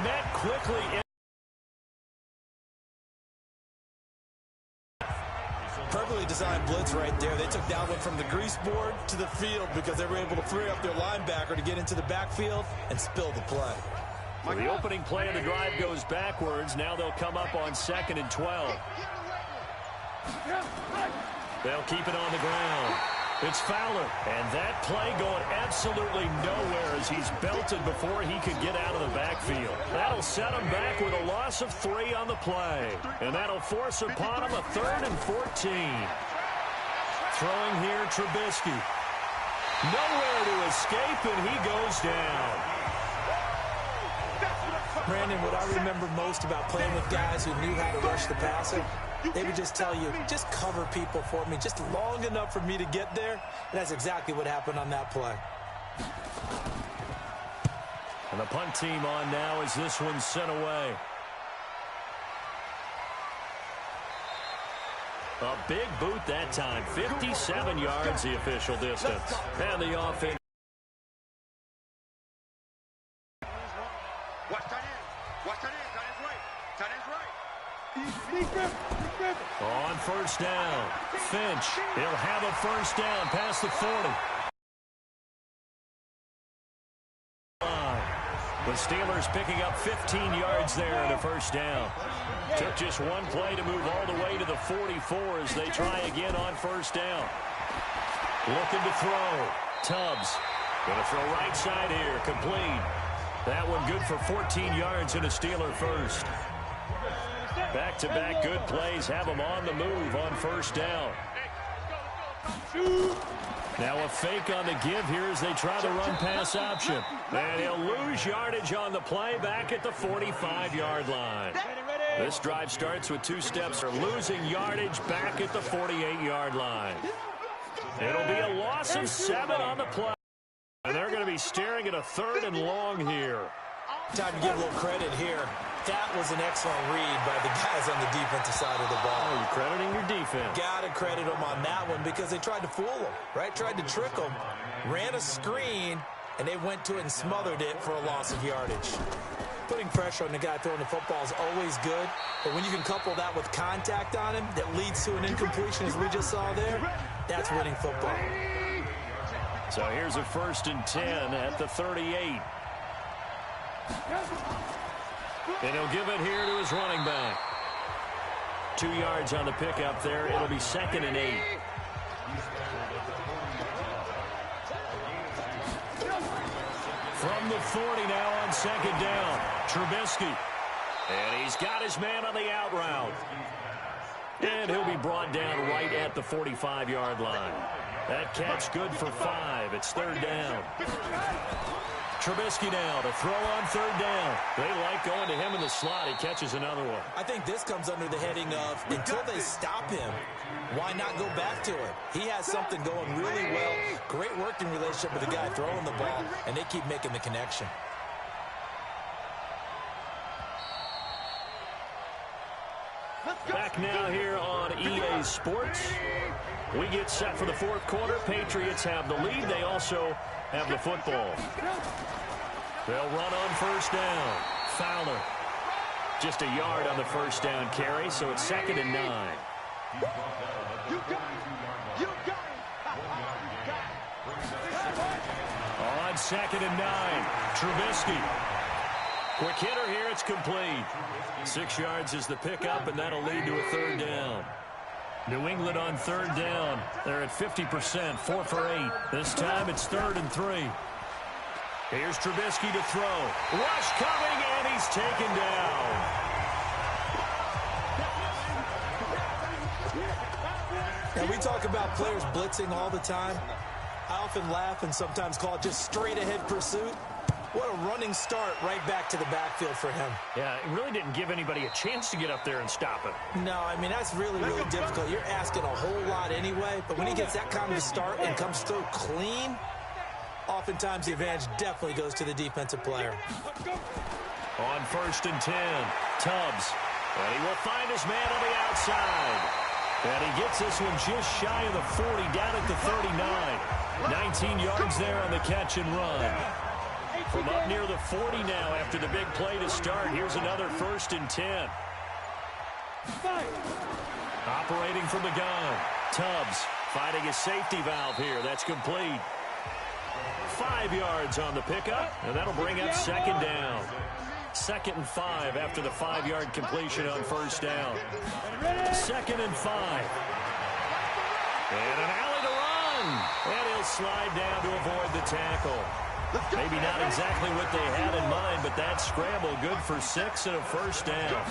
met quickly. Perfectly designed blitz right there. They took that one from the grease board to the field because they were able to free up their linebacker to get into the backfield and spill the play. Well, the opening play of the drive goes backwards. Now they'll come up on 2nd and 12. They'll keep it on the ground. It's Fowler, and that play going absolutely nowhere as he's belted before he could get out of the backfield. That'll set him back with a loss of 3 on the play, and that'll force upon him a 3rd and 14. Throwing here, Trubisky. Nowhere to escape, and he goes down. Brandon, what I remember most about playing with guys who knew how to rush the passer, they would just tell you, just cover people for me, just long enough for me to get there. And that's exactly what happened on that play. And the punt team on now as this one's sent away. A big boot that time. 57 yards the official distance. And the offense. On 1st down, Finch, he'll have a 1st down past the 40. The Steelers picking up 15 yards there and a 1st down. Took just one play to move all the way to the 44 as they try again on 1st down. Looking to throw. Tubbs going to throw right side here, complete. That one good for 14 yards and a Steeler 1st. Back-to-back good plays have them on the move on 1st down. Now a fake on the give here as they try the run-pass option. And he'll lose yardage on the play back at the 45-yard line. This drive starts with 2 steps for losing yardage back at the 48-yard line. It'll be a loss of 7 on the play. And they're going to be staring at a 3rd and long here. Time to give a little credit here. That was an excellent read by the guys on the defensive side of the ball. Oh, you're crediting your defense. Got to credit them on that one because they tried to fool them, right? Tried to trick them, ran a screen, and they went to it and smothered it for a loss of yardage. Putting pressure on the guy throwing the football is always good, but when you can couple that with contact on him that leads to an incompletion as we just saw there, that's winning football. So here's a 1st and 10 at the 38. And he'll give it here to his running back. 2 yards on the pickup there. It'll be 2nd and 8. From the 40 now on 2nd down. Trubisky. And he's got his man on the out route. And he'll be brought down right at the 45-yard line. That catch good for 5. It's 3rd down. Trubisky now to throw on 3rd down. They like going to him in the slot. He catches another one. I think this comes under the heading of until they stop him, why not go back to it? He has something going really well. Great working relationship with the guy throwing the ball, and they keep making the connection. Back now here on EA Sports. We get set for the 4th quarter. Patriots have the lead. They also have the football. They'll run on 1st down. Fowler. Just a yard on the 1st down carry, so it's 2nd and 9. On 2nd and 9, Trubisky. Quick hitter here, it's complete. 6 yards is the pickup, and that'll lead to a 3rd down. New England on 3rd down. They're at 50%, 4 for 8. This time it's 3rd and 3. Here's Trubisky to throw. Rush coming, and he's taken down. Now, we talk about players blitzing all the time. I often laugh and sometimes call it just straight-ahead pursuit. What a running start right back to the backfield for him. Yeah, it really didn't give anybody a chance to get up there and stop him. No, I mean, that's really, really difficult. You're asking a whole lot anyway, but when he gets that kind of a start and comes through clean, oftentimes the advantage definitely goes to the defensive player. On 1st and 10, Tubbs. And he will find his man on the outside. And he gets this one just shy of the 40, down at the 39. 19 yards there on the catch and run. From up near the 40 now after the big play to start. Here's another 1st and 10. Operating from the gun. Tubbs finding a safety valve here. That's complete. 5 yards on the pickup, and that'll bring up 2nd down. 2nd and 5 after the 5-yard completion on 1st down. 2nd and 5. And an alley to run. And he'll slide down to avoid the tackle. Maybe not exactly what they had in mind, but that scramble good for 6 and a 1st down.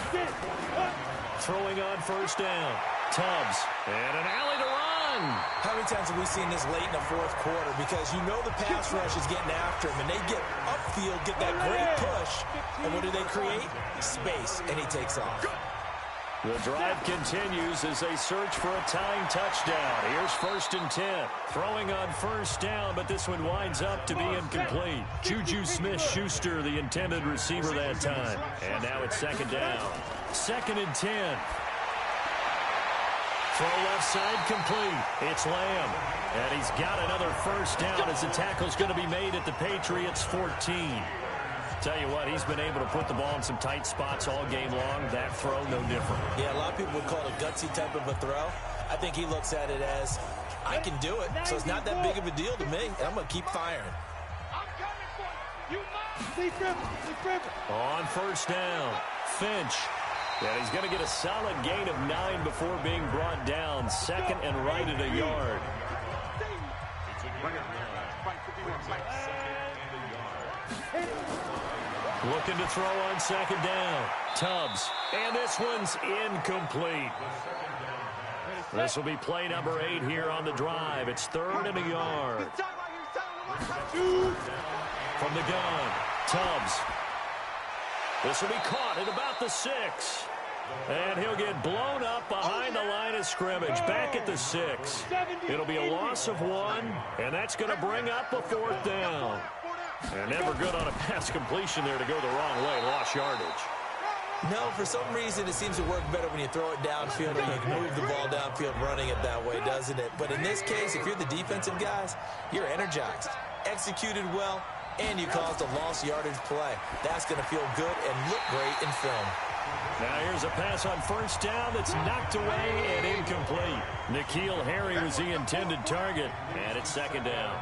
Throwing on 1st down. Tubbs. And an alley to run. How many times have we seen this late in the 4th quarter? Because you know the pass rush is getting after him, and they get upfield, get that great push. And what do they create? Space, and he takes off. The drive continues as they search for a tying touchdown. Here's 1st and 10. Throwing on 1st down, but this one winds up to be incomplete. Juju Smith-Schuster, the intended receiver that time. And now it's 2nd down. 2nd and 10. Throw left side complete. It's Lamb. And he's got another 1st down as the tackle's going to be made at the Patriots 14. Tell you what, he's been able to put the ball in some tight spots all game long. That throw, no different. Yeah, a lot of people would call it a gutsy type of a throw. I think he looks at it as, I can do it, so it's not that big of a deal to me, and I'm going to keep firing. On 1st down, Finch. And he's going to get a solid gain of 9 before being brought down. 2nd and right at a yard. Looking to throw on 2nd down. Tubbs. And this one's incomplete. This will be play number 8 here on the drive. It's 3rd and a yard. From the gun, Tubbs. This will be caught at about the 6. And he'll get blown up behind the line of scrimmage, back at the 6. It'll be a loss of 1, and that's going to bring up a 4th down. And never good on a pass completion there to go the wrong way. Lost yardage. No, for some reason it seems to work better when you throw it downfield or you can move the ball downfield running it that way, doesn't it? But in this case, if you're the defensive guys, you're energized, executed well, and you caused a lost yardage play. That's going to feel good and look great in film. Now here's a pass on 1st down that's knocked away and incomplete. N'Keal Harry was the intended target, and it's 2nd down.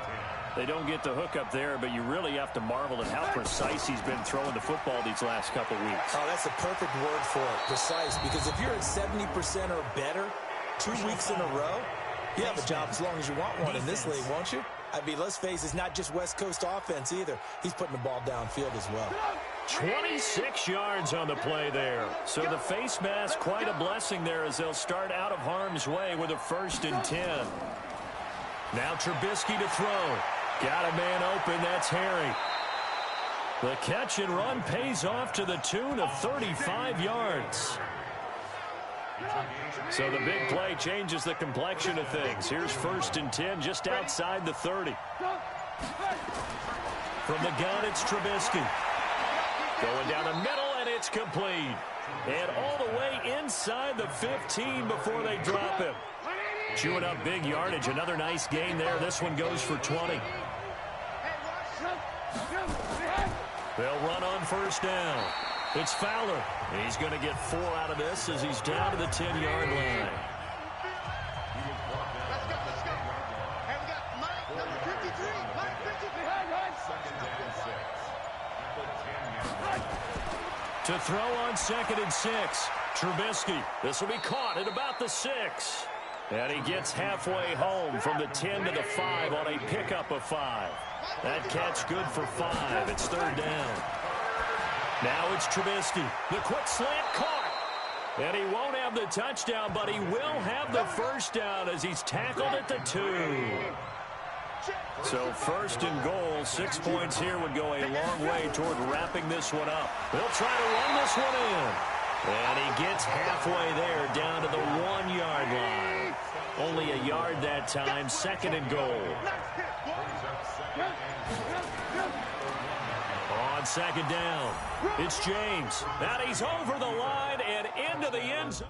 They don't get the hook up there, but you really have to marvel at how precise he's been throwing the football these last couple weeks. Oh, that's the perfect word for it, precise, because if you're at 70% or better 2 weeks in a row, you have a job as long as you want one in this league, won't you? I mean, let's face it, it's not just West Coast offense either. He's putting the ball downfield as well. 26 yards on the play there. So the face mask, quite a blessing there as they'll start out of harm's way with a 1st and 10. Now Trubisky to throw. Got a man open, that's Harry. The catch and run pays off to the tune of 35 yards. So the big play changes the complexion of things. Here's 1st and 10 just outside the 30. From the gun, it's Trubisky. Going down the middle, and it's complete. And all the way inside the 15 before they drop him. Chewing up big yardage. Another nice gain there. This one goes for 20. They'll run on 1st down. It's Fowler. He's going to get 4 out of this as he's down to the 10-yard line. To throw on 2nd and 6. Trubisky. This will be caught at about the 6. And he gets halfway home from the 10 to the 5 on a pickup of 5. That catch good for 5. It's 3rd down. Now it's Trubisky. The quick slant caught. And he won't have the touchdown, but he will have the 1st down as he's tackled at the 2. So 1st and goal, 6 points here would go a long way toward wrapping this one up. They'll try to run this one in. And he gets halfway there down to the 1-yard line. Only a yard that time, 2nd and goal. On 2nd down, it's James. And he's over the line and into the end zone.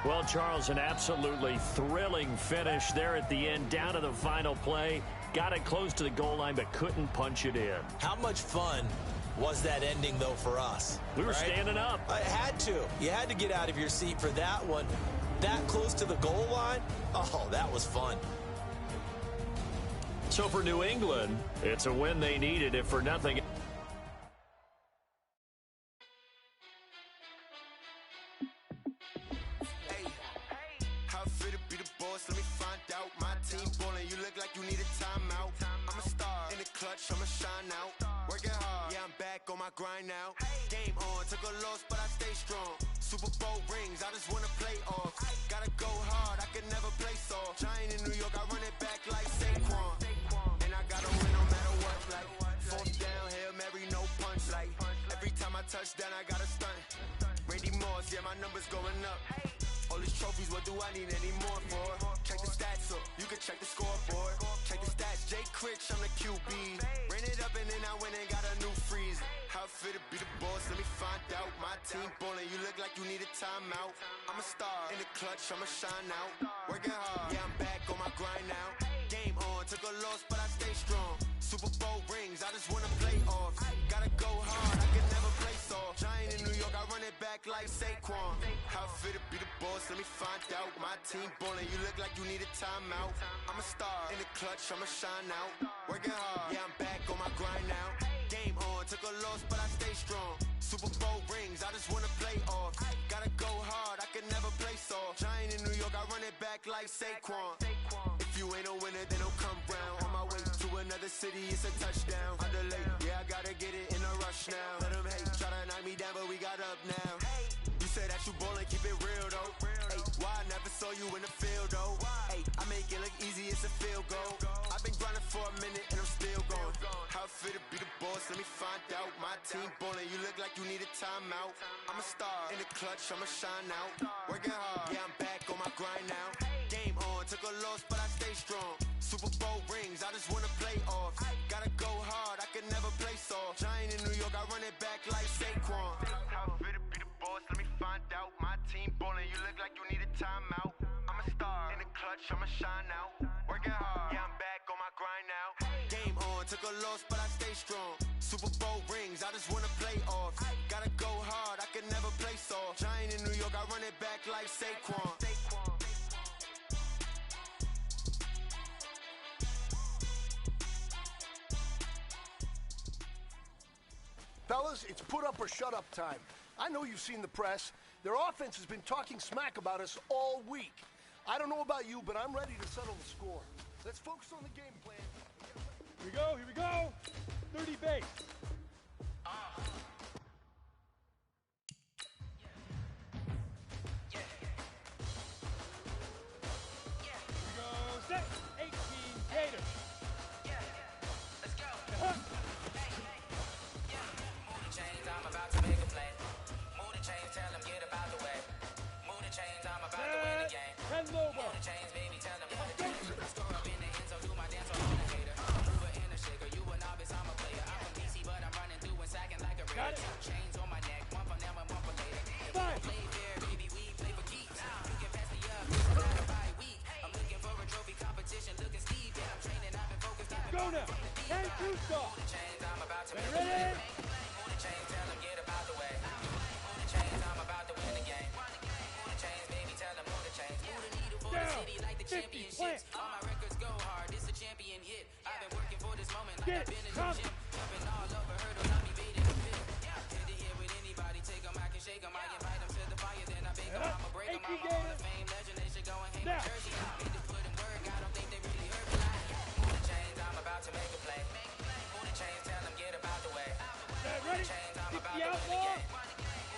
Well, Charles, an absolutely thrilling finish there at the end, down to the final play. Got it close to the goal line, but couldn't punch it in. How much fun was that ending, though, for us? We were standing up. I had to. You had to get out of your seat for that one. That close to the goal line? Oh, that was fun. So for New England, it's a win they needed, if for nothing. I'ma shine out, working hard, yeah, I'm back on my grind now. Game on, took a loss, but I stay strong. Super Bowl rings, I just wanna play off. Gotta go hard, I can never play soft. Giant in New York, I run it back like Saquon. And I gotta win no matter what, like fourth down, Hail Mary, no punch. Like every time I touch down, I gotta stunt. Randy Moss, yeah, my numbers going up. All these trophies, what do I need any more for? Check the stats up, you can check the scoreboard. Check the stats, Jay Critch, I'm the QB. Ran it up and then I went and got a new freeze. How fit to be the boss, let me find out. My team ballin', you look like you need a timeout. I'm a star, in the clutch, I'ma shine out. Working hard, yeah, I'm back on my grind now. Game on, took a loss, but I stay strong. Super Bowl rings, I just wanna play off. Gotta go hard, I can never play soft. Giant in New York, I run it back like Saquon. How fit to be the boss, let me find out. My team ballin', you look like you need a timeout. I'm a star, in the clutch, I'ma shine out. Working hard, yeah, I'm back on my grind now. Game on, took a loss, but I stay strong. Super Bowl rings, I just wanna play off. Gotta go hard, I can never play soft. Giant in New York, I run it back like Saquon. If you ain't a winner, then don't come round. On my way to another city, it's a touchdown. Underlay, yeah, I gotta get it in a rush now. Let them hate, try to knock me down, but we got up now. You say that you ballin', keep it real though. Hey, why I never saw you in the field though? Hey, I make it look easy, it's a field goal. I've been grinding for a minute and I'm still going. How fit to be the boss, let me find out. My team ballin', you look like you need a timeout. I'm a star, in the clutch, I'ma shine out. Working hard, yeah, I'm back on my grind now. Game on, took a loss, but I stay strong. Super Bowl rings, I just wanna play off. Gotta go hard, I can never play soft. Giant in New York, I run it back like Saquon. How fit to be the boss, let me find out. My team ballin', you look like you need a timeout. I'm a star, in the clutch, I'ma shine out. Working hard, yeah, I'm back on my grind now. Game on, took a loss, but I stay strong. Super Bowl rings, I just wanna play off. Gotta go hard, I can never play soft. Giant in New York, I run it back like Saquon. Fellas, it's put up or shut up time. I know you've seen the press. Their offense has been talking smack about us all week. I don't know about you, but I'm ready to settle the score. Let's focus on the game plan. Here we go. 30 base. Here we go. Set. 18 Gators. Let's go. Move the chains, I'm about to make a play. Move the chains, tell them get about the way. Move the chains, I'm about to win the game. Move the chains, baby, tell them move the chains. Store up in the end zone, do my dance on the hater. Mover in a shaker, you a novice, I'm a player. I'm from DC, but I'm running through and sacking like a raider. Two chains on my neck, one for now and one for later. If we don't play fair, baby, we play for keeps. You can pass me up, it's not a bye week. I'm looking for a trophy competition, looking steep. Yeah, I'm training, I've been focused, I've been Go now. And two stop. Move the chains, I'm about to make a Ready? play. Move the chains, tell them get about the way. Move the chains, I'm about to win the game. Move the chains, baby, tell them move the chains. Move the needle for the Down. city like the 50, championships. All my records go hard, this a champion hit. I've been working for this moment like Get I've been in the come. gym. Jumping all over hurdles, I'm evading the fit. Head to head with anybody, take them, I can shake them. I invite them to the fire, then I bake them. I'ma break them. I'm a Hall of Fame legend, they should go and hang my Now. jersey. Need to put in work, I don't think they really heard me. Move the chains, I'm about to make a play. Move the chains, tell them get about the way. Ready? Chains, I'm Kick about the to win the outlaw. game. Move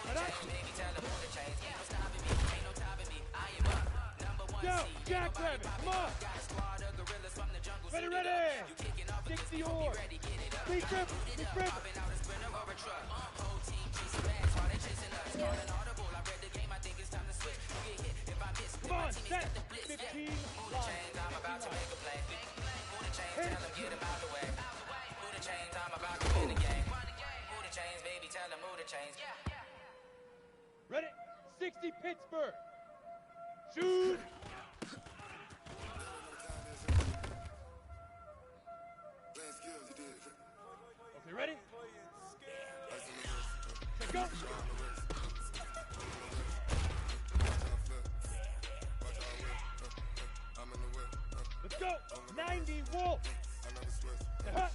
the chains, baby, tell them move the chains. Ain't no stopping me, ain't no topping me. I am up, number one Go. seed. Jackrabbit. Come on. Got a squad of gorillas from the jungle. Ready, suited ready. up. You kicking off Kick against the me, hope you oar. ready, get it up. Big trip. Boot it Big up, trip. popping out a sprinter or a truck. Whole team chasing bags while they chasing us. Calling audible, I read the game, I think it's time to switch. You get hit if I miss, then Come my on. teammates Set. got the blitz. 15. Move the chains, I'm about to make a play. Move the chains, tell them get them out the way. Move the chains, I'm about to win the game. Move the chains, baby, tell them move the chains. Ready? 60 Pittsburgh. Shoot! Okay, ready? Let's go! Let's go! 90 Wolf! Uh-huh.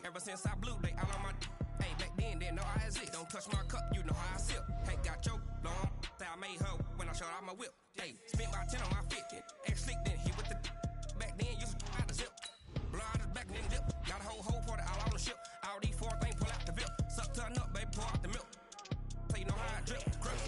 Ever since I blew, they all on my hey, back then, didn't know I exist. Don't touch my cup, you know how I sip. Hey, got your long, say I made her when I showed out my whip. Hey, spent about 10 on my 50. Ex-slick, then he with the back then, used to out the zip. Blow out his back, then dip. Got a whole party all on the ship. All these 4 things pull out the VIP. Suck, turn up, baby, pour out the milk. So you know how I drip. Crush.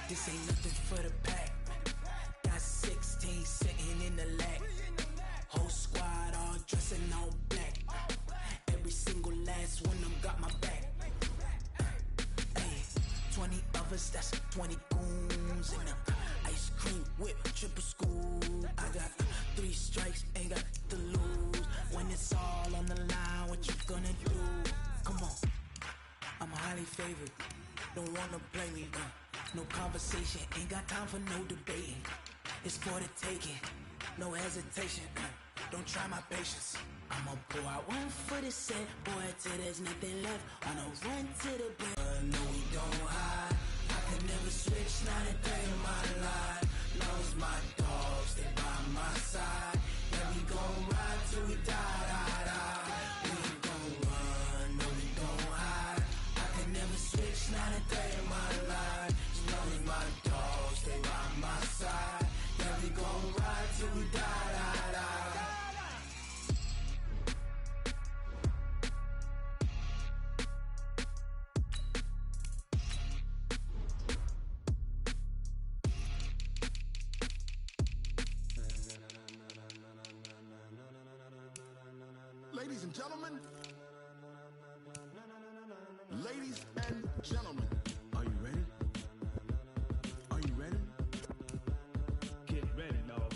This ain't nothing for the pack. Got 16 sitting in the lag. Whole squad all dressing all black. Every single last one of them got my back. Hey, 20 of us, that's 20 goons in the ice cream whip, triple scoop. I got 3 strikes, ain't got to lose. When it's all on the line, what you gonna do? Come on, I'm highly favored. Don't wanna play me, no conversation, ain't got time for no debating. It's for the taking, no hesitation. Don't try my patience. I'ma pour out one for the set, boy, till there's nothing left. On a run to the bed. No, we don't hide. I can never switch, not a day in my life. Knows my dogs, they by my side. Yeah, we gon' ride till we die, die, die. We ain't gon' run, no, we don't hide. I can never switch, not a day in my life. My dogs, they by my side. Yeah, we gon' ride till we die, die, die. gentlemen. Ladies and gentlemen. Are you ready? Are you ready? Get ready, y'all.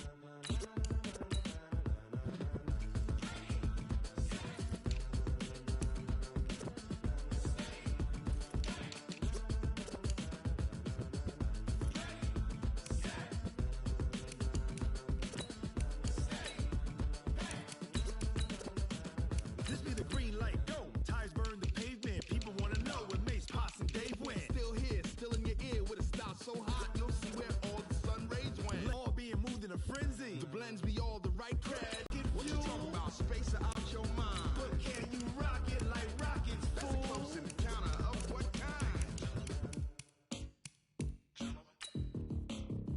This be the green light, go. Tires burn the pavement. People want to know where Mace, Potts, and Dave went. Still here, still in your ear with a style so hot, you'll see where all the sun rays went. All being moved in a frenzy. The blends be all the right cred. What you talk about? Space out your mind. But can you rock it like rockets, fool? That's a close encounter of what kind?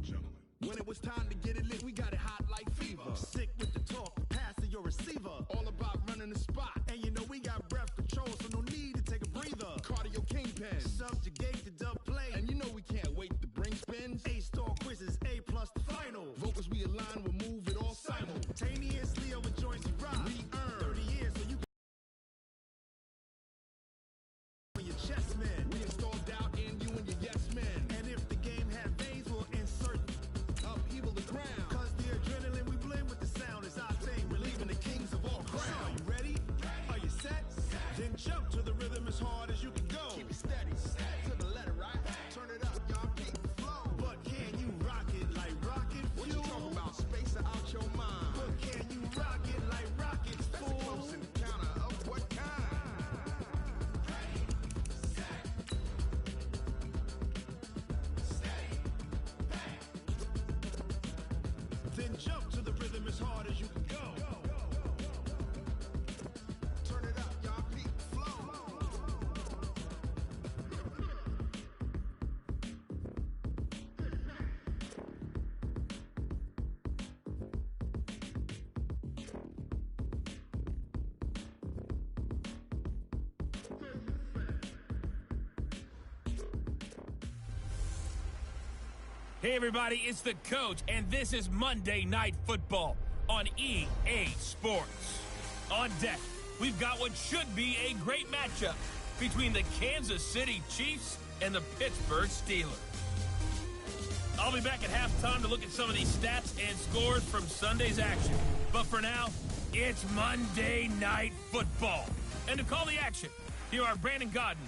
Gentlemen. When it was time to get it lit, we got it hot like fever. Sick with the talk, pass to your receiver. All about running the spot. And you know we got breath control, so no need to take a breather. Cardio kingpin, subjugate the dub play. And you know we can't wait to bring spins. A-star quizzes, A+ the final. Vocals we align, we'll move it all simultaneously over joints we rock. We earn 30 years so you can your chest men. We install doubt in you and your yes men. And if the game had veins, we'll insert upheaval the ground. Cause the adrenaline we blend with the sound is our thing. We're leaving the kings of all crowns. So are you ready? Are you set? Then jump to the rhythm as hard as you can go. Keep it steady, to the letter, right? Turn it up, y'all keep the flow. But can you rock it like rocket fuel? What you talking about? Space out your mind. But can you rock it like rockets, fool? That's a close encounter of what kind? Then jump to the rhythm as hard as you can go. Turn it up, y'all peak flow. Hey, everybody, it's the coach, and this is Monday Night Football on EA Sports. On deck, we've got what should be a great matchup between the Kansas City Chiefs and the Pittsburgh Steelers. I'll be back at halftime to look at some of these stats and scores from Sunday's action. But for now, it's Monday Night Football. And to call the action, here are Brandon Godden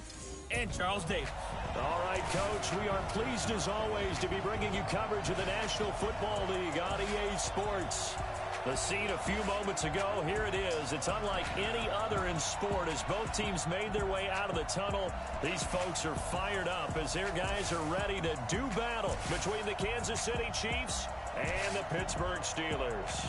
and Charles Davis. All right, Coach, we are pleased as always to be bringing you coverage of the National Football League on EA Sports. The scene a few moments ago, here it is. It's unlike any other in sport as both teams made their way out of the tunnel. These folks are fired up as their guys are ready to do battle between the Kansas City Chiefs and the Pittsburgh Steelers.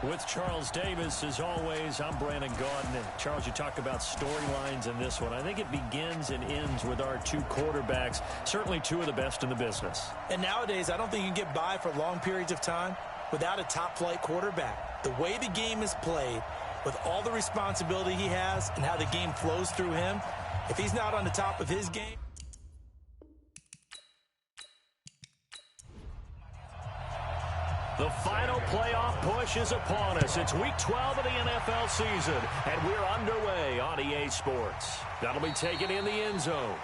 With Charles Davis, as always, I'm Brandon Gaudin. And Charles, you talk about storylines in this one. I think it begins and ends with our two quarterbacks, certainly two of the best in the business. And nowadays, I don't think you can get by for long periods of time without a top-flight quarterback. The way the game is played, with all the responsibility he has and how the game flows through him, if he's not on the top of his game, the final playoff push is upon us. It's Week 12 of the NFL season, and we're underway on EA Sports. That'll be taken in the end zone.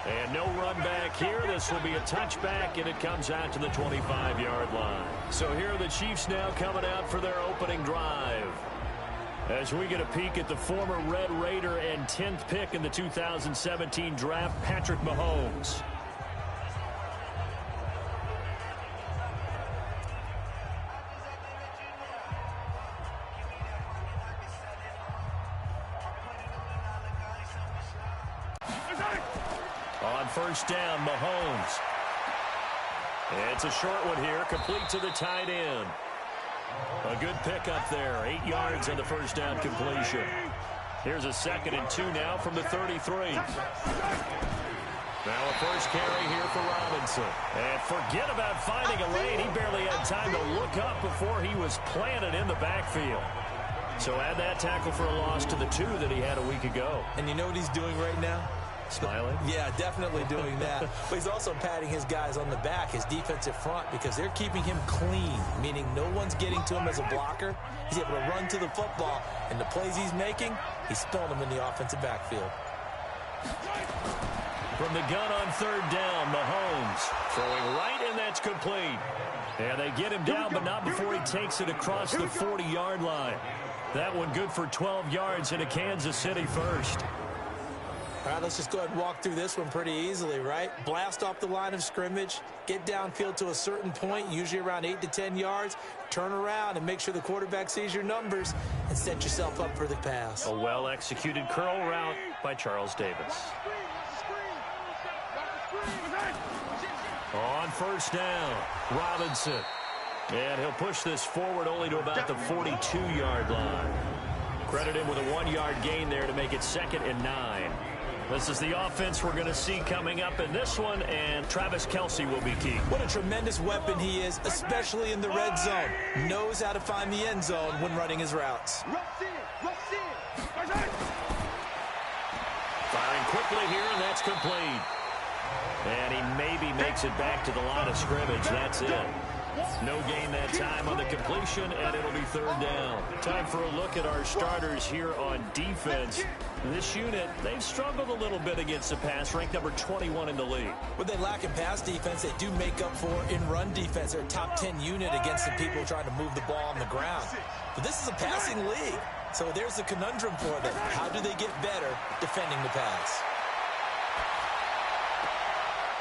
And no run back here. This will be a touchback, and it comes out to the 25-yard line. So here are the Chiefs now coming out for their opening drive. As we get a peek at the former Red Raider and 10th pick in the 2017 draft, Patrick Mahomes. On first down, Mahomes. It's a short one here, complete to the tight end. A good pickup there, 8 yards on the first down completion. Here's a 2nd and 2 now from the 33. Now a first carry here for Robinson. And forget about finding a lane. He barely had time to look up before he was planted in the backfield. So add that tackle for a loss to the 2 that he had a week ago. and you know what he's doing right now? Smiling? Yeah, definitely doing that. But he's also patting his guys on the back, his defensive front, because they're keeping him clean, meaning no one's getting to him as a blocker. He's able to run to the football, and the plays he's making, he's spilling them in the offensive backfield. From the gun on third down, Mahomes throwing right, and that's complete. And they get him down, but not before he takes it across the 40-yard line. That one good for 12 yards into Kansas City first. All right, let's just go ahead and walk through this one pretty easily, right? Blast off the line of scrimmage, get downfield to a certain point, usually around 8 to 10 yards, turn around and make sure the quarterback sees your numbers and set yourself up for the pass. A well-executed curl route by Charles Davis. On first down, Robinson. And he'll push this forward only to about the 42-yard line. Credit him with a 1-yard gain there to make it 2nd and 9. This is the offense we're going to see coming up in this one, and Travis Kelce will be key. What a tremendous weapon he is, especially in the red zone. Knows how to find the end zone when running his routes. Firing quickly here, and that's complete. And he maybe makes it back to the line of scrimmage. That's it. No gain that time on the completion, and it'll be 3rd down. Time for a look at our starters here on defense. This unit, they've struggled a little bit against the pass, ranked number 21 in the league. What they lack in pass defense, they do make up for in run defense. They're a top 10 unit against the people trying to move the ball on the ground. But this is a passing league, so there's a conundrum for them. How do they get better defending the pass?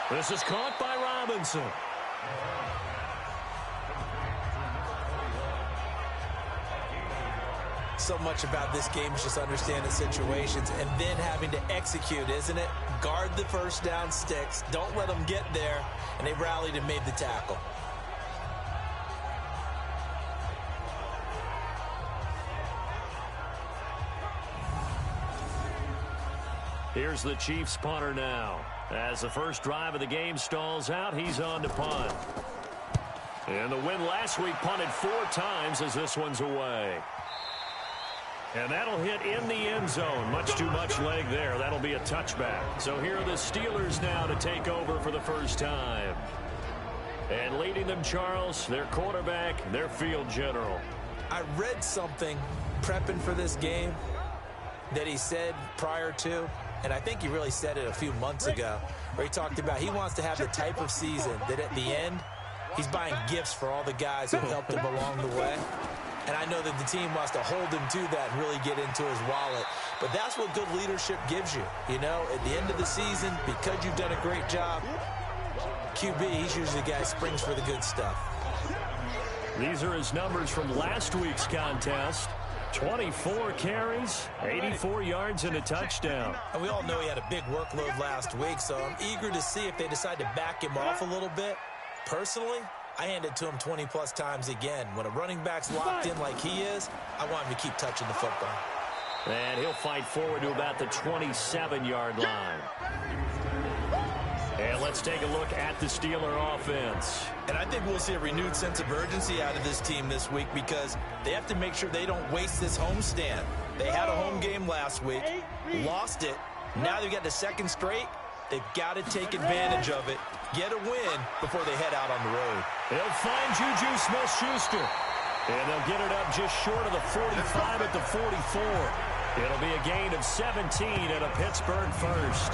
This is caught by Robinson. So much about this game is just understanding situations and then having to execute, isn't it? Guard the first down sticks. Don't let them get there. And they rallied and made the tackle. Here's the Chiefs punter now. As the first drive of the game stalls out, he's on to punt. And the win last week punted 4 times as this one's away. And that'll hit in the end zone. Much too much leg there. That'll be a touchback. So here are the Steelers now to take over for the first time. And leading them, Charles, their quarterback, their field general. I read something prepping for this game that he said prior to, and I think he really said it a few months ago, where he talked about he wants to have the type of season that at the end, he's buying gifts for all the guys who helped him along the way. And I know that the team wants to hold him to that and really get into his wallet. But that's what good leadership gives you. You know, at the end of the season, because you've done a great job, QB, he's usually the guy who springs for the good stuff. These are his numbers from last week's contest. 24 carries, 84 yards, and a touchdown. And we all know he had a big workload last week, so I'm eager to see if they decide to back him off a little bit. Personally, I hand it to him 20-plus times again. When a running back's locked in like he is, I want him to keep touching the football. And he'll fight forward to about the 27-yard line. And let's take a look at the Steeler offense. And I think we'll see a renewed sense of urgency out of this team this week because they have to make sure they don't waste this homestand. They had a home game last week, lost it. Now they've got the second straight. They've got to take advantage of it, get a win before they head out on the road. They'll find Juju Smith-Schuster. And they'll get it up just short of the 45 at the 44. It'll be a gain of 17 and a Pittsburgh first.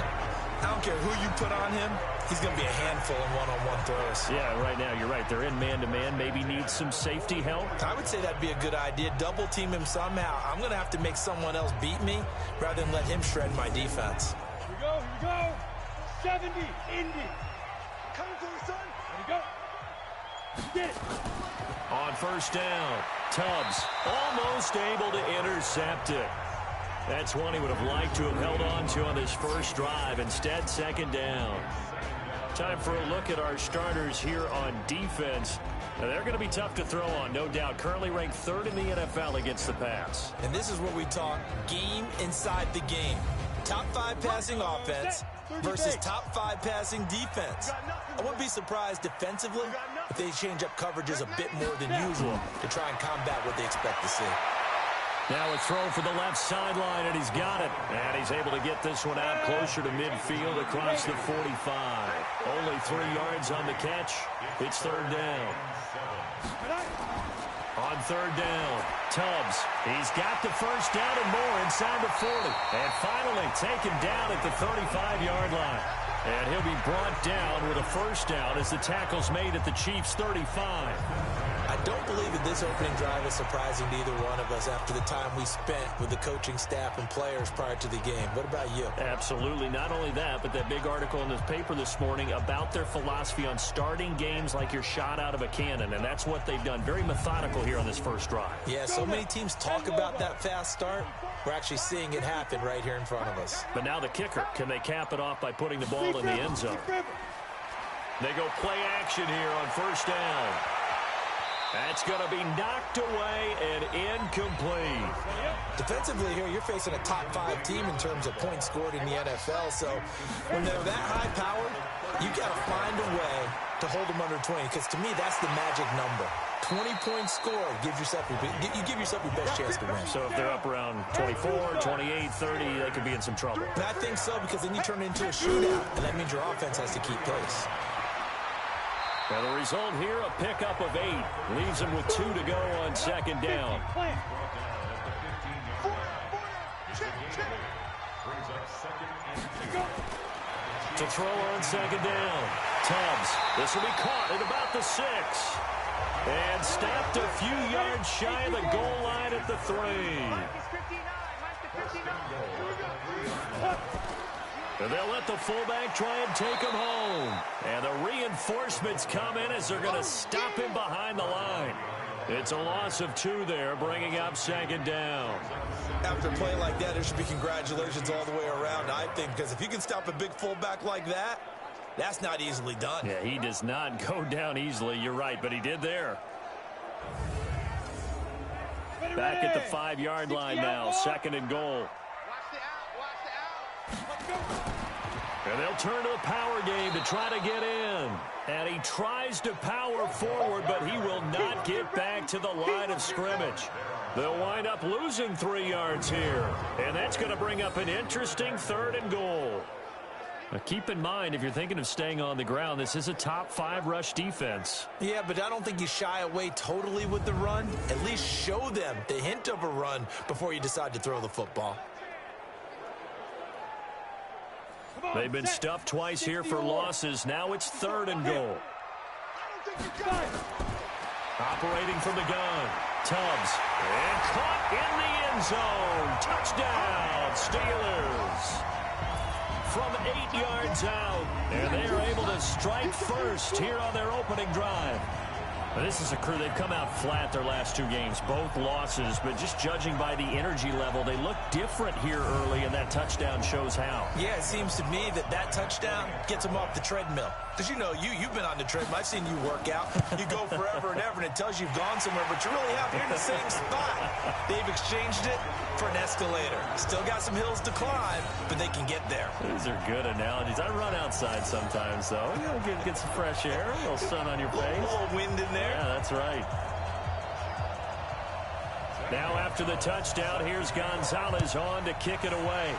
I don't care who you put on him. He's going to be a handful in one-on-one throws. Yeah, right now, you're right. They're in man-to-man. Maybe needs some safety help. I would say that'd be a good idea. Double team him somehow. I'm going to have to make someone else beat me rather than let him shred my defense. Here we go, here we go. 70, Indy. Coming for you, son. There we go. Get it. On first down, Tubbs almost able to intercept it. That's one he would have liked to have held on to on this first drive. Instead, second down. Time for a look at our starters here on defense. Now, they're going to be tough to throw on, no doubt. Currently ranked 3rd in the NFL against the pass. And this is where we talk game inside the game. Top 5 passing offense versus top 5 passing defense. I wouldn't be surprised defensively if they change up coverages a bit more than usual to try and combat what they expect to see. Now a throw for the left sideline, and he's got it. And he's able to get this one out closer to midfield across the 45. Only 3 yards on the catch. It's third down. On third down, Tubbs. He's got the first down and more inside the 40. And finally taken down at the 35-yard line. And he'll be brought down with a first down as the tackle's made at the Chiefs' 35. I don't believe that this opening drive is surprising to either one of us after the time we spent with the coaching staff and players prior to the game. What about you? Absolutely. Not only that, but that big article in the paper this morning about their philosophy on starting games like you're shot out of a cannon, and that's what they've done. Very methodical here on this first drive. Yeah, so many teams talk about that fast start. We're actually seeing it happen right here in front of us. But now the kicker. Can they cap it off by putting the ball in the end zone? They go play action here on first down. That's going to be knocked away and incomplete. Defensively here, you're facing a top 5 team in terms of points scored in the NFL. So when they're that high powered, you got to find a way to hold them under 20. Because to me, that's the magic number. 20-point score gives yourself you give yourself your best chance to win. So if they're up around 24, 28, 30, they could be in some trouble. And I think so, because then you turn it into a shootout, and that means your offense has to keep pace. Now the result here, a pickup of 8. Leaves him with 2 to go on second down. To throw on second down. Tubbs. This will be caught at about the 6. And stopped a few yards shy of the goal line at the 3. And they'll let the fullback try and take him home. And the reinforcements come in as they're going to stop him behind the line. It's a loss of 2 there, bringing up second down. After a play like that, there should be congratulations all the way around, I think, because if you can stop a big fullback like that, that's not easily done. Yeah, he does not go down easily. You're right, but he did there. Back at the 5-yard line now, second and goal. And they'll turn to the power game to try to get in. And he tries to power forward, but he will not get back to the line of scrimmage. They'll wind up losing 3 yards here. And that's going to bring up an interesting third and goal. Now keep in mind, if you're thinking of staying on the ground, this is a top 5 rush defense. Yeah, but I don't think you shy away totally with the run. At least show them the hint of a run before you decide to throw the football. They've been stuffed twice here for losses. Now it's third and goal. Operating from the gun. Tubbs. And caught in the end zone. Touchdown, Steelers. From 8 yards out. And they are able to strike first here on their opening drive. Now, this is a crew. They've come out flat their last 2 games, both losses, but just judging by the energy level, they look different here early, and that touchdown shows how. Yeah, it seems to me that touchdown gets them off the treadmill. Because, you know, you've been on the treadmill. I've seen you work out. You go forever and ever, and it tells you you've gone somewhere, but you really have. You're in the same spot. They've exchanged it for an escalator. Still got some hills to climb, but they can get there. These are good analogies. I run outside sometimes, though. You know, get some fresh air, a little sun on your face. A little wind in there. Yeah, that's right. Now after the touchdown, here's Gonzalez on to kick it away.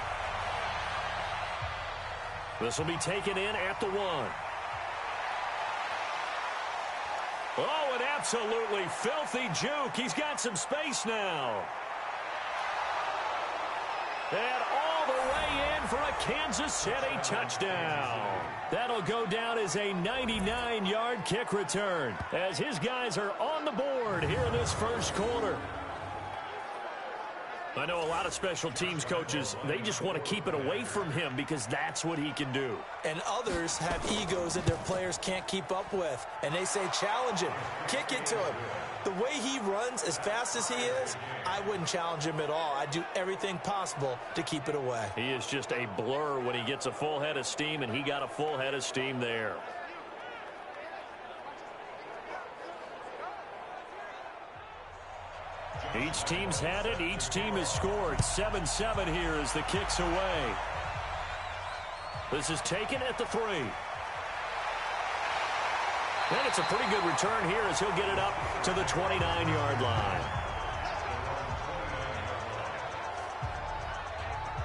This will be taken in at the 1. Oh, an absolutely filthy juke. He's got some space now. And all the way in for a Kansas City touchdown. That'll go down as a 99-yard kick return as his guys are on the board here in this first quarter. I know a lot of special teams coaches, they just want to keep it away from him because that's what he can do. And others have egos that their players can't keep up with. And they say, challenge him, kick it to him. The way he runs as fast as he is, I wouldn't challenge him at all. I'd do everything possible to keep it away. He is just a blur when he gets a full head of steam, and he got a full head of steam there. Each team's had it. Each team has scored. 7-7 here as the kick's away. This is taken at the 3. And it's a pretty good return here as he'll get it up to the 29-yard line.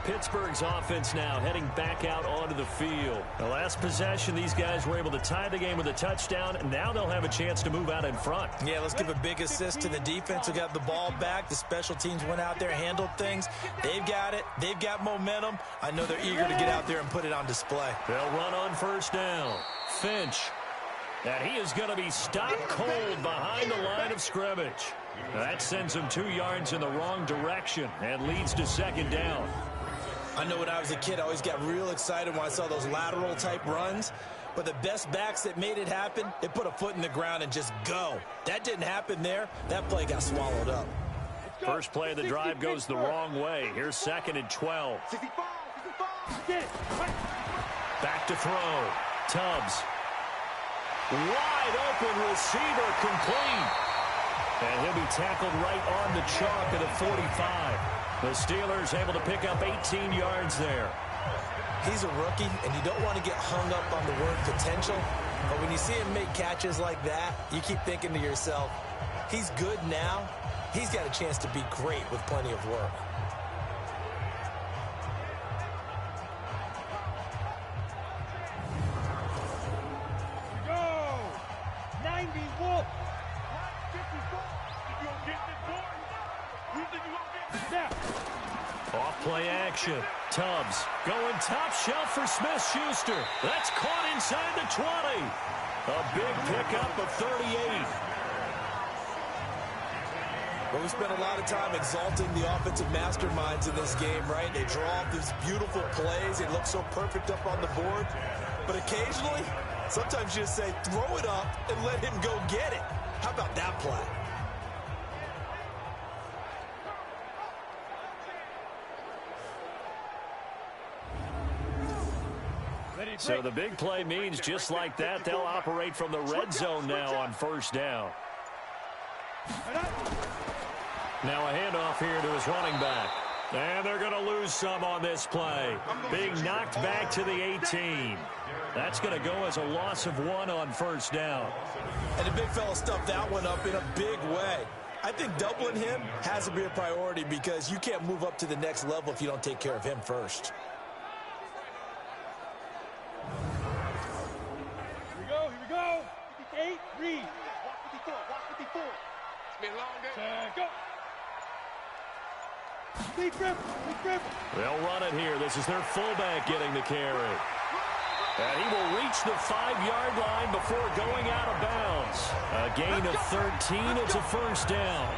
Pittsburgh's offense now heading back out onto the field. The last possession, these guys were able to tie the game with a touchdown, and now they'll have a chance to move out in front. Yeah, let's give a big assist to the defense who got the ball back. The special teams went out there, handled things. They've got it. They've got momentum. I know they're eager to get out there and put it on display. They'll run on first down. Finch. And he is going to be stopped cold behind the line of scrimmage. That sends him 2 yards in the wrong direction and leads to second down. I know when I was a kid, I always got real excited when I saw those lateral-type runs. But the best backs that made it happen, they put a foot in the ground and just go. That didn't happen there. That play got swallowed up. First play of the drive goes the wrong way. Here's 2nd and 12. Back to throw. Tubbs. Wide open receiver complete. And he'll be tackled right on the chalk at the 45. The Steelers able to pick up 18 yards there. He's a rookie, and you don't want to get hung up on the word potential. But when you see him make catches like that, you keep thinking to yourself, he's good now. He's got a chance to be great with plenty of work. Go! 90 Wolf! 54! You gonna get this boy? You think you gonna get this now? Off play action. Tubbs going top shelf for Smith-Schuster. That's caught inside the 20. A big pickup of 38. Well, we spent a lot of time exalting the offensive masterminds in this game, right? They draw up these beautiful plays. They look so perfect up on the board. But occasionally, sometimes you just say, throw it up and let him go get it. How about that play? So the big play means just like that, they'll operate from the red zone now on first down. Now a handoff here to his running back. And they're going to lose some on this play. Being knocked back to the 18. That's going to go as a loss of 1 on first down. And the big fella stuffed that one up in a big way. I think doubling him has to be a priority because you can't move up to the next level if you don't take care of him first. Here we go. 58, read. Watch 54. It's been a long day. Go. Big rip. They'll run it here. This is their fullback getting the carry. And he will reach the 5-yard line before going out of bounds. A gain of 13. It's a first down.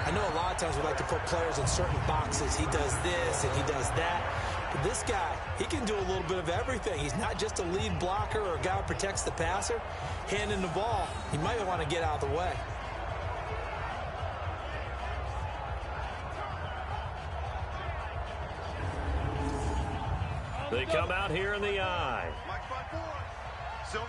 I know a lot of times we like to put players in certain boxes. He does this and he does that. But this guy, he can do a little bit of everything. He's not just a lead blocker or a guy who protects the passer. Handing the ball, he might want to get out of the way. They come out here in the eye. Silver.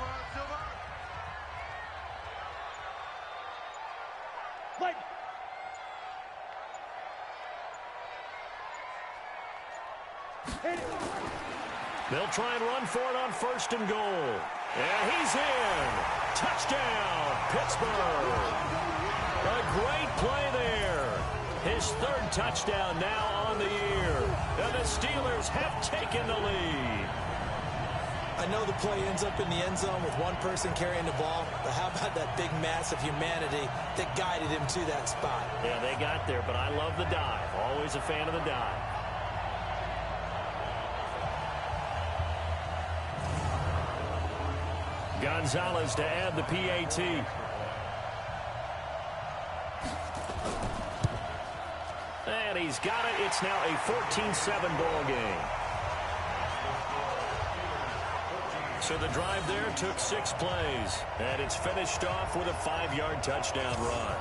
They'll try and run for it on first and goal. And he's in. Touchdown, Pittsburgh. A great play there. His 3rd touchdown now on the year. And the Steelers have taken the lead. I know the play ends up in the end zone with one person carrying the ball, but how about that big mass of humanity that guided him to that spot? Yeah, they got there, but I love the dive. Always a fan of the dive. Gonzalez to add the PAT. And he's got it. It's now a 14-7 ball game. So the drive there took 6 plays. And it's finished off with a 5-yard touchdown run.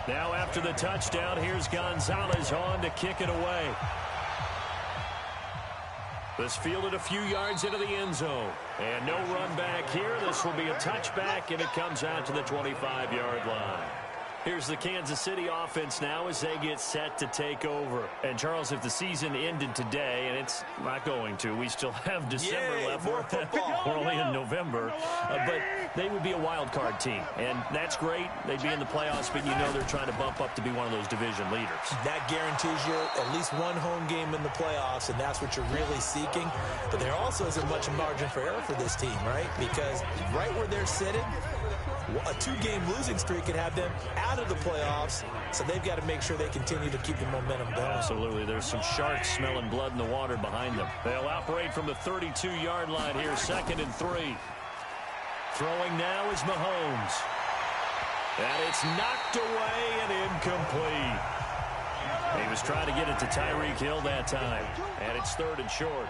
Now after the touchdown, here's Gonzalez on to kick it away. This fielded a few yards into the end zone. And no run back here. This will be a touchback, and it comes out to the 25-yard line. Here's the Kansas City offense now as they get set to take over. And, Charles, if the season ended today, and it's not going to, we still have December left. More football. We're only in November. But they would be a wild card team. And that's great. They'd be in the playoffs, but you know they're trying to bump up to be one of those division leaders. That guarantees you at least one home game in the playoffs, and that's what you're really seeking. But there also isn't much margin for error for this team, right? Because right where they're sitting, a 2-game losing streak could have them out of the playoffs, so they've got to make sure they continue to keep the momentum going. Absolutely. There's some sharks smelling blood in the water behind them. They'll operate from the 32-yard line here, 2nd and 3. Throwing now is Mahomes. And it's knocked away and incomplete. He was trying to get it to Tyreek Hill that time, and it's 3rd and short.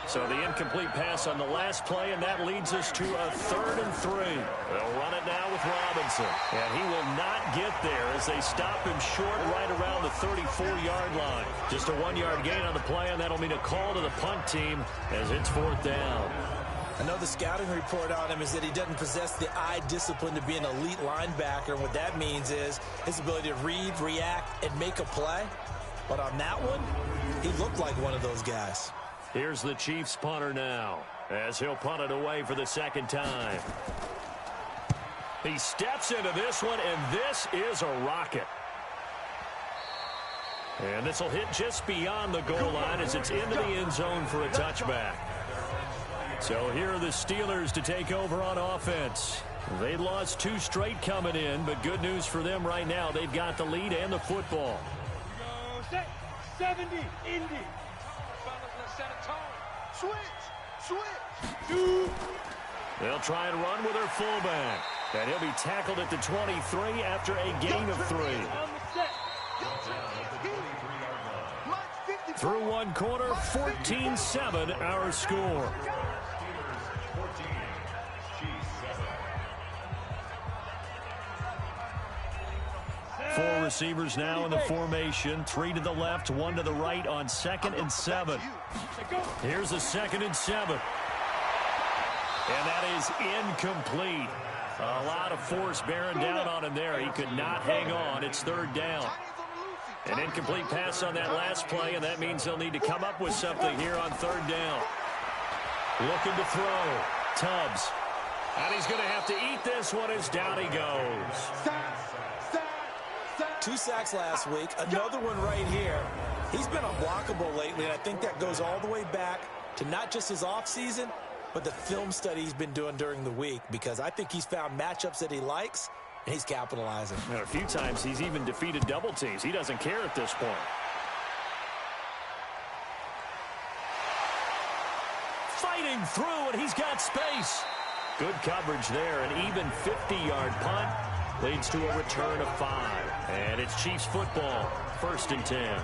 So the incomplete pass on the last play, and that leads us to a 3rd and 3. They'll run it now with Robinson. And he will not get there as they stop him short right around the 34-yard line. Just a 1-yard gain on the play, and that'll mean a call to the punt team as it's 4th down. I know the scouting report on him is that he doesn't possess the eye discipline to be an elite linebacker. And what that means is his ability to read, react, and make a play. But on that one, he looked like one of those guys. Here's the Chiefs punter now as he'll punt it away for the 2nd time. He steps into this one, and this is a rocket. And this will hit just beyond the goal line as it's into the end zone for a touchback. So here are the Steelers to take over on offense. They lost 2 straight coming in, but good news for them right now. They've got the lead and the football. 70, Indy. Switch. They'll try and run with their fullback. And he'll be tackled at the 23 after a gain of 3. Through 1 quarter, 14-7 our score. Four receivers now in the formation. 3 to the left, 1 to the right on 2nd and 7. Here's a 2nd and 7. And that is incomplete. A lot of force bearing down on him there. He could not hang on. It's 3rd down. An incomplete pass on that last play, and that means they'll need to come up with something here on 3rd down. Looking to throw. Tubbs. And he's going to have to eat this one as down he goes. 2 sacks last week, another one right here. He's been unblockable lately, and I think that goes all the way back to not just his offseason, but the film study he's been doing during the week, because I think he's found matchups that he likes, and he's capitalizing. And a few times he's even defeated double teams. He doesn't care at this point. Fighting through, and he's got space. Good coverage there, an even 50-yard punt. Leads to a return of 5. And it's Chiefs football, 1st and 10.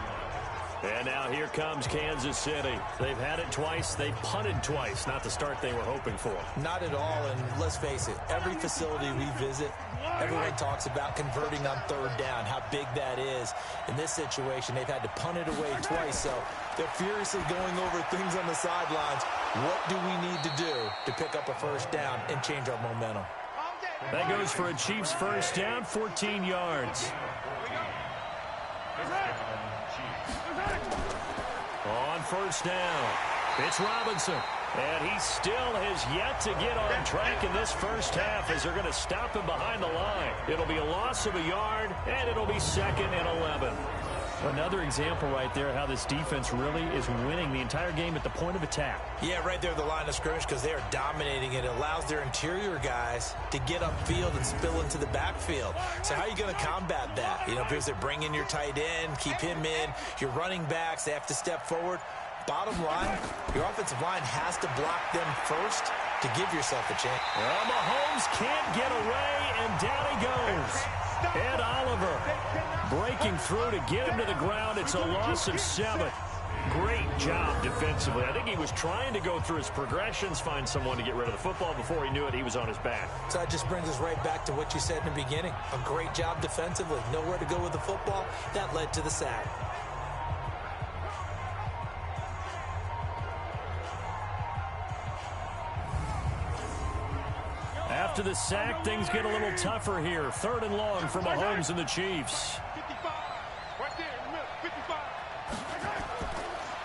And now here comes Kansas City. They've had it twice. They've punted twice. Not the start they were hoping for. Not at all, and let's face it, every facility we visit, everyone talks about converting on 3rd down, how big that is. In this situation, they've had to punt it away twice, so they're furiously going over things on the sidelines. What do we need to do to pick up a 1st down and change our momentum? That goes for a Chiefs 1st down, 14 yards. On 1st down, it's Robinson. And he still has yet to get on track in this 1st half as they're going to stop him behind the line. It'll be a loss of a yard, and it'll be 2nd and 11. Another example right there how this defense really is winning the entire game at the point of attack. Yeah, right there at the line of scrimmage, because they are dominating it. It allows their interior guys to get upfield and spill into the backfield. So how are you going to combat that? You know, because they bring in your tight end, keep him in. Your running backs, they have to step forward. Bottom line, your offensive line has to block them first to give yourself a chance. Well, Mahomes can't get away, and down he goes. Ed Oliver breaking through to get him to the ground. It's a loss of 7. Great job defensively. I think he was trying to go through his progressions, find someone to get rid of the football. Before he knew it, he was on his back. So that just brings us right back to what you said in the beginning. A great job defensively. Nowhere to go with the football. That led to the sack. after the sack, things get a little tougher here. 3rd and long for Mahomes and the Chiefs. 55. Right there in the middle. 55.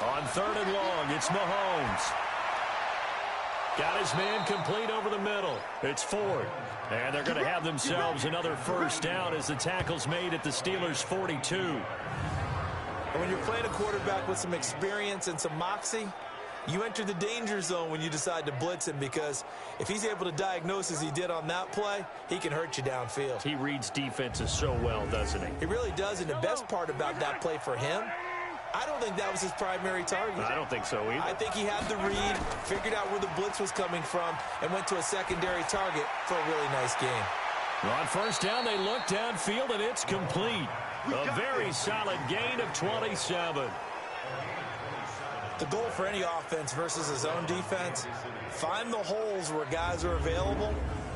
On 3rd and long, it's Mahomes. Got his man complete over the middle. It's Ford. And they're going to have themselves another first down as the tackle's made at the Steelers' 42. And when you're playing a quarterback with some experience and some moxie, you enter the danger zone when you decide to blitz him, because if he's able to diagnose as he did on that play, he can hurt you downfield. He reads defenses so well, doesn't he? He really does, and the best part about that play for him, I don't think that was his primary target. I don't think so either. I think he had the read, figured out where the blitz was coming from, and went to a secondary target for a really nice game. On first down, they look downfield, and it's complete. A very solid gain of 27. The goal for any offense versus his own defense, find the holes where guys are available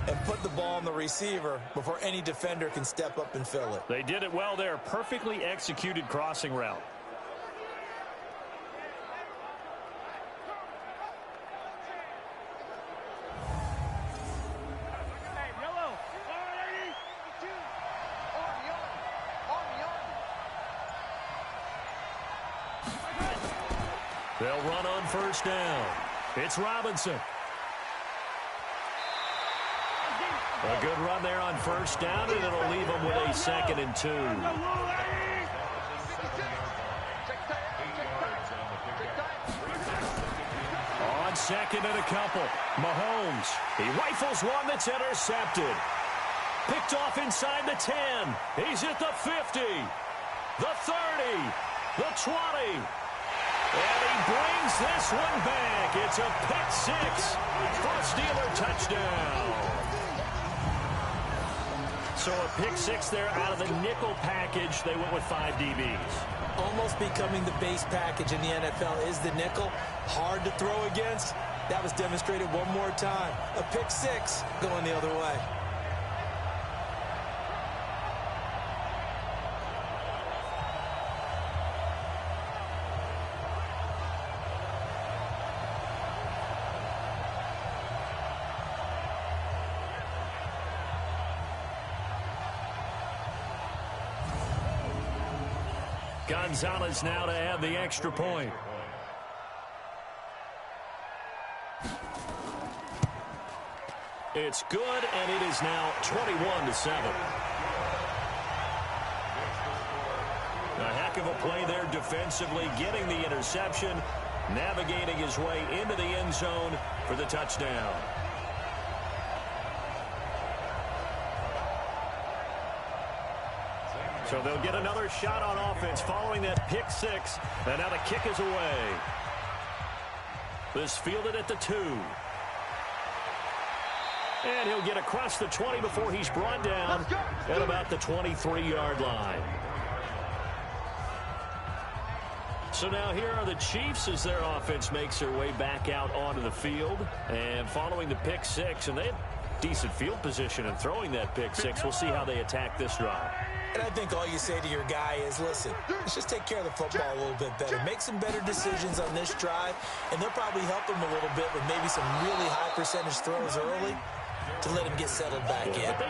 and put the ball on the receiver before any defender can step up and fill it. They did it well there. Perfectly executed crossing route. They'll run on first down. It's Robinson. A good run there on first down, and it'll leave them with a 2nd and 2. On 2nd and a couple, Mahomes. He rifles one that's intercepted. Picked off inside the 10. He's at the 50, the 30, the 20. And he brings this one back. It's a pick 6 for a Steeler touchdown. So a pick 6 there out of the nickel package. They went with 5 DBs. Almost becoming the base package in the NFL is the nickel. Hard to throw against. That was demonstrated one more time. A pick 6 going the other way. Gonzalez now to add the extra point. It's good, and it is now 21-7. A heck of a play there defensively, getting the interception, navigating his way into the end zone for the touchdown. So they'll get another shot on offense following that pick 6. And now the kick is away. This fielded at the 2. And he'll get across the 20 before he's brought down at about the 23-yard line. So now here are the Chiefs as their offense makes their way back out onto the field. And following the pick 6, and they have decent field position in throwing that pick 6. We'll see how they attack this drive. And I think all you say to your guy is, listen, let's just take care of the football a little bit better. Make some better decisions on this drive, and they'll probably help him a little bit with maybe some really high percentage throws early to let him get settled back in. But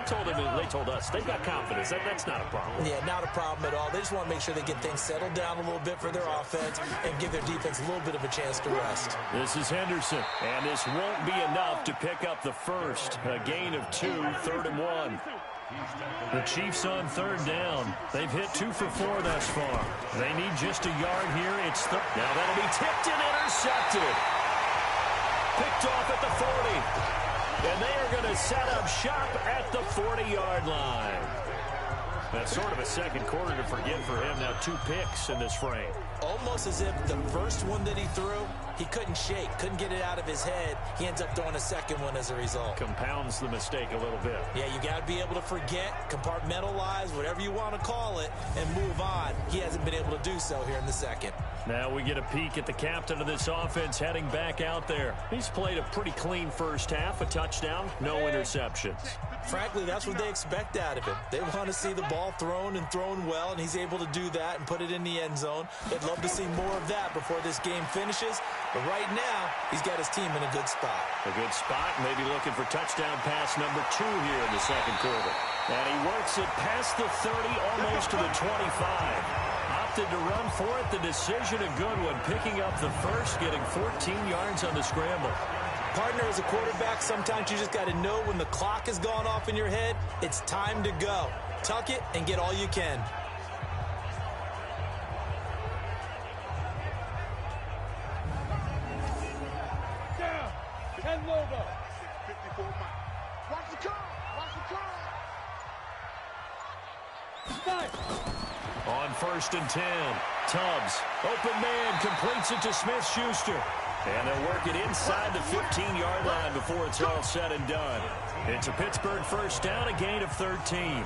they told us, they've got confidence. That's not a problem. Yeah, not a problem at all. They just want to make sure they get things settled down a little bit for their offense and give their defense a little bit of a chance to rest. This is Henderson, and this won't be enough to pick up the first. A gain of 2, 3rd and 1. The Chiefs on 3rd down. They've hit 2 for 4 thus far. They need just a yard here. It's now that'll be tipped and intercepted. Picked off at the 40. And they are going to set up shop at the 40-yard line. That's sort of a second quarter to forget for him. Now 2 picks in this frame. Almost as if the first one that he threw, he couldn't shake, couldn't get it out of his head. He ends up throwing a second one as a result. Compounds the mistake a little bit. Yeah, you got to be able to forget, compartmentalize, whatever you want to call it, and move on. He hasn't been able to do so here in the second. Now we get a peek at the captain of this offense heading back out there. He's played a pretty clean first half, a touchdown, no interceptions. Frankly, that's what they expect out of him. They want to see the ball ball thrown and thrown well, and he's able to do that and put it in the end zone. They'd love to see more of that before this game finishes. But right now, he's got his team in a good spot. A good spot, maybe looking for touchdown pass number 2 here in the second quarter. And he works it past the 30, almost to the 25. Opted to run for it. The decision a good one, picking up the first, getting 14 yards on the scramble. Partner, as a quarterback, sometimes you just got to know when the clock has gone off in your head, it's time to go. Tuck it and get all you can. Down. 10 Lobo. 54 Mike. Watch the curl. Watch the curl. Nice. On 1st and 10, Tubbs, open man, completes it to Smith-Schuster. And they'll work it inside the 15-yard line before it's all said and done. It's a Pittsburgh first down, a gain of 13.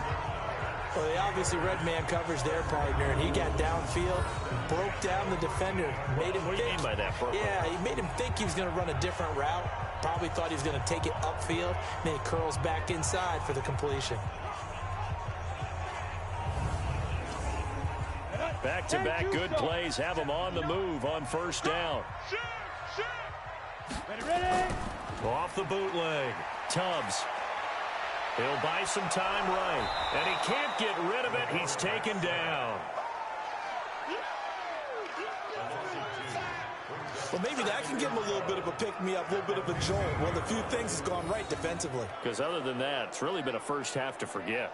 Well, they obviously read man coverage their partner, and he got downfield, broke down the defender, made him What do you mean by that, Purple? Yeah, he made him think he was going to run a different route. Probably thought he was going to take it upfield, then he curls back inside for the completion. Back-to-back good plays have them on the move on first down. Ready. Off the bootleg. Tubbs. He'll buy some time right. And he can't get rid of it. He's taken down. Well, maybe that can give him a little bit of a pick-me-up, a little bit of a jolt. One of the few things has gone right defensively. Because other than that, it's really been a first half to forget.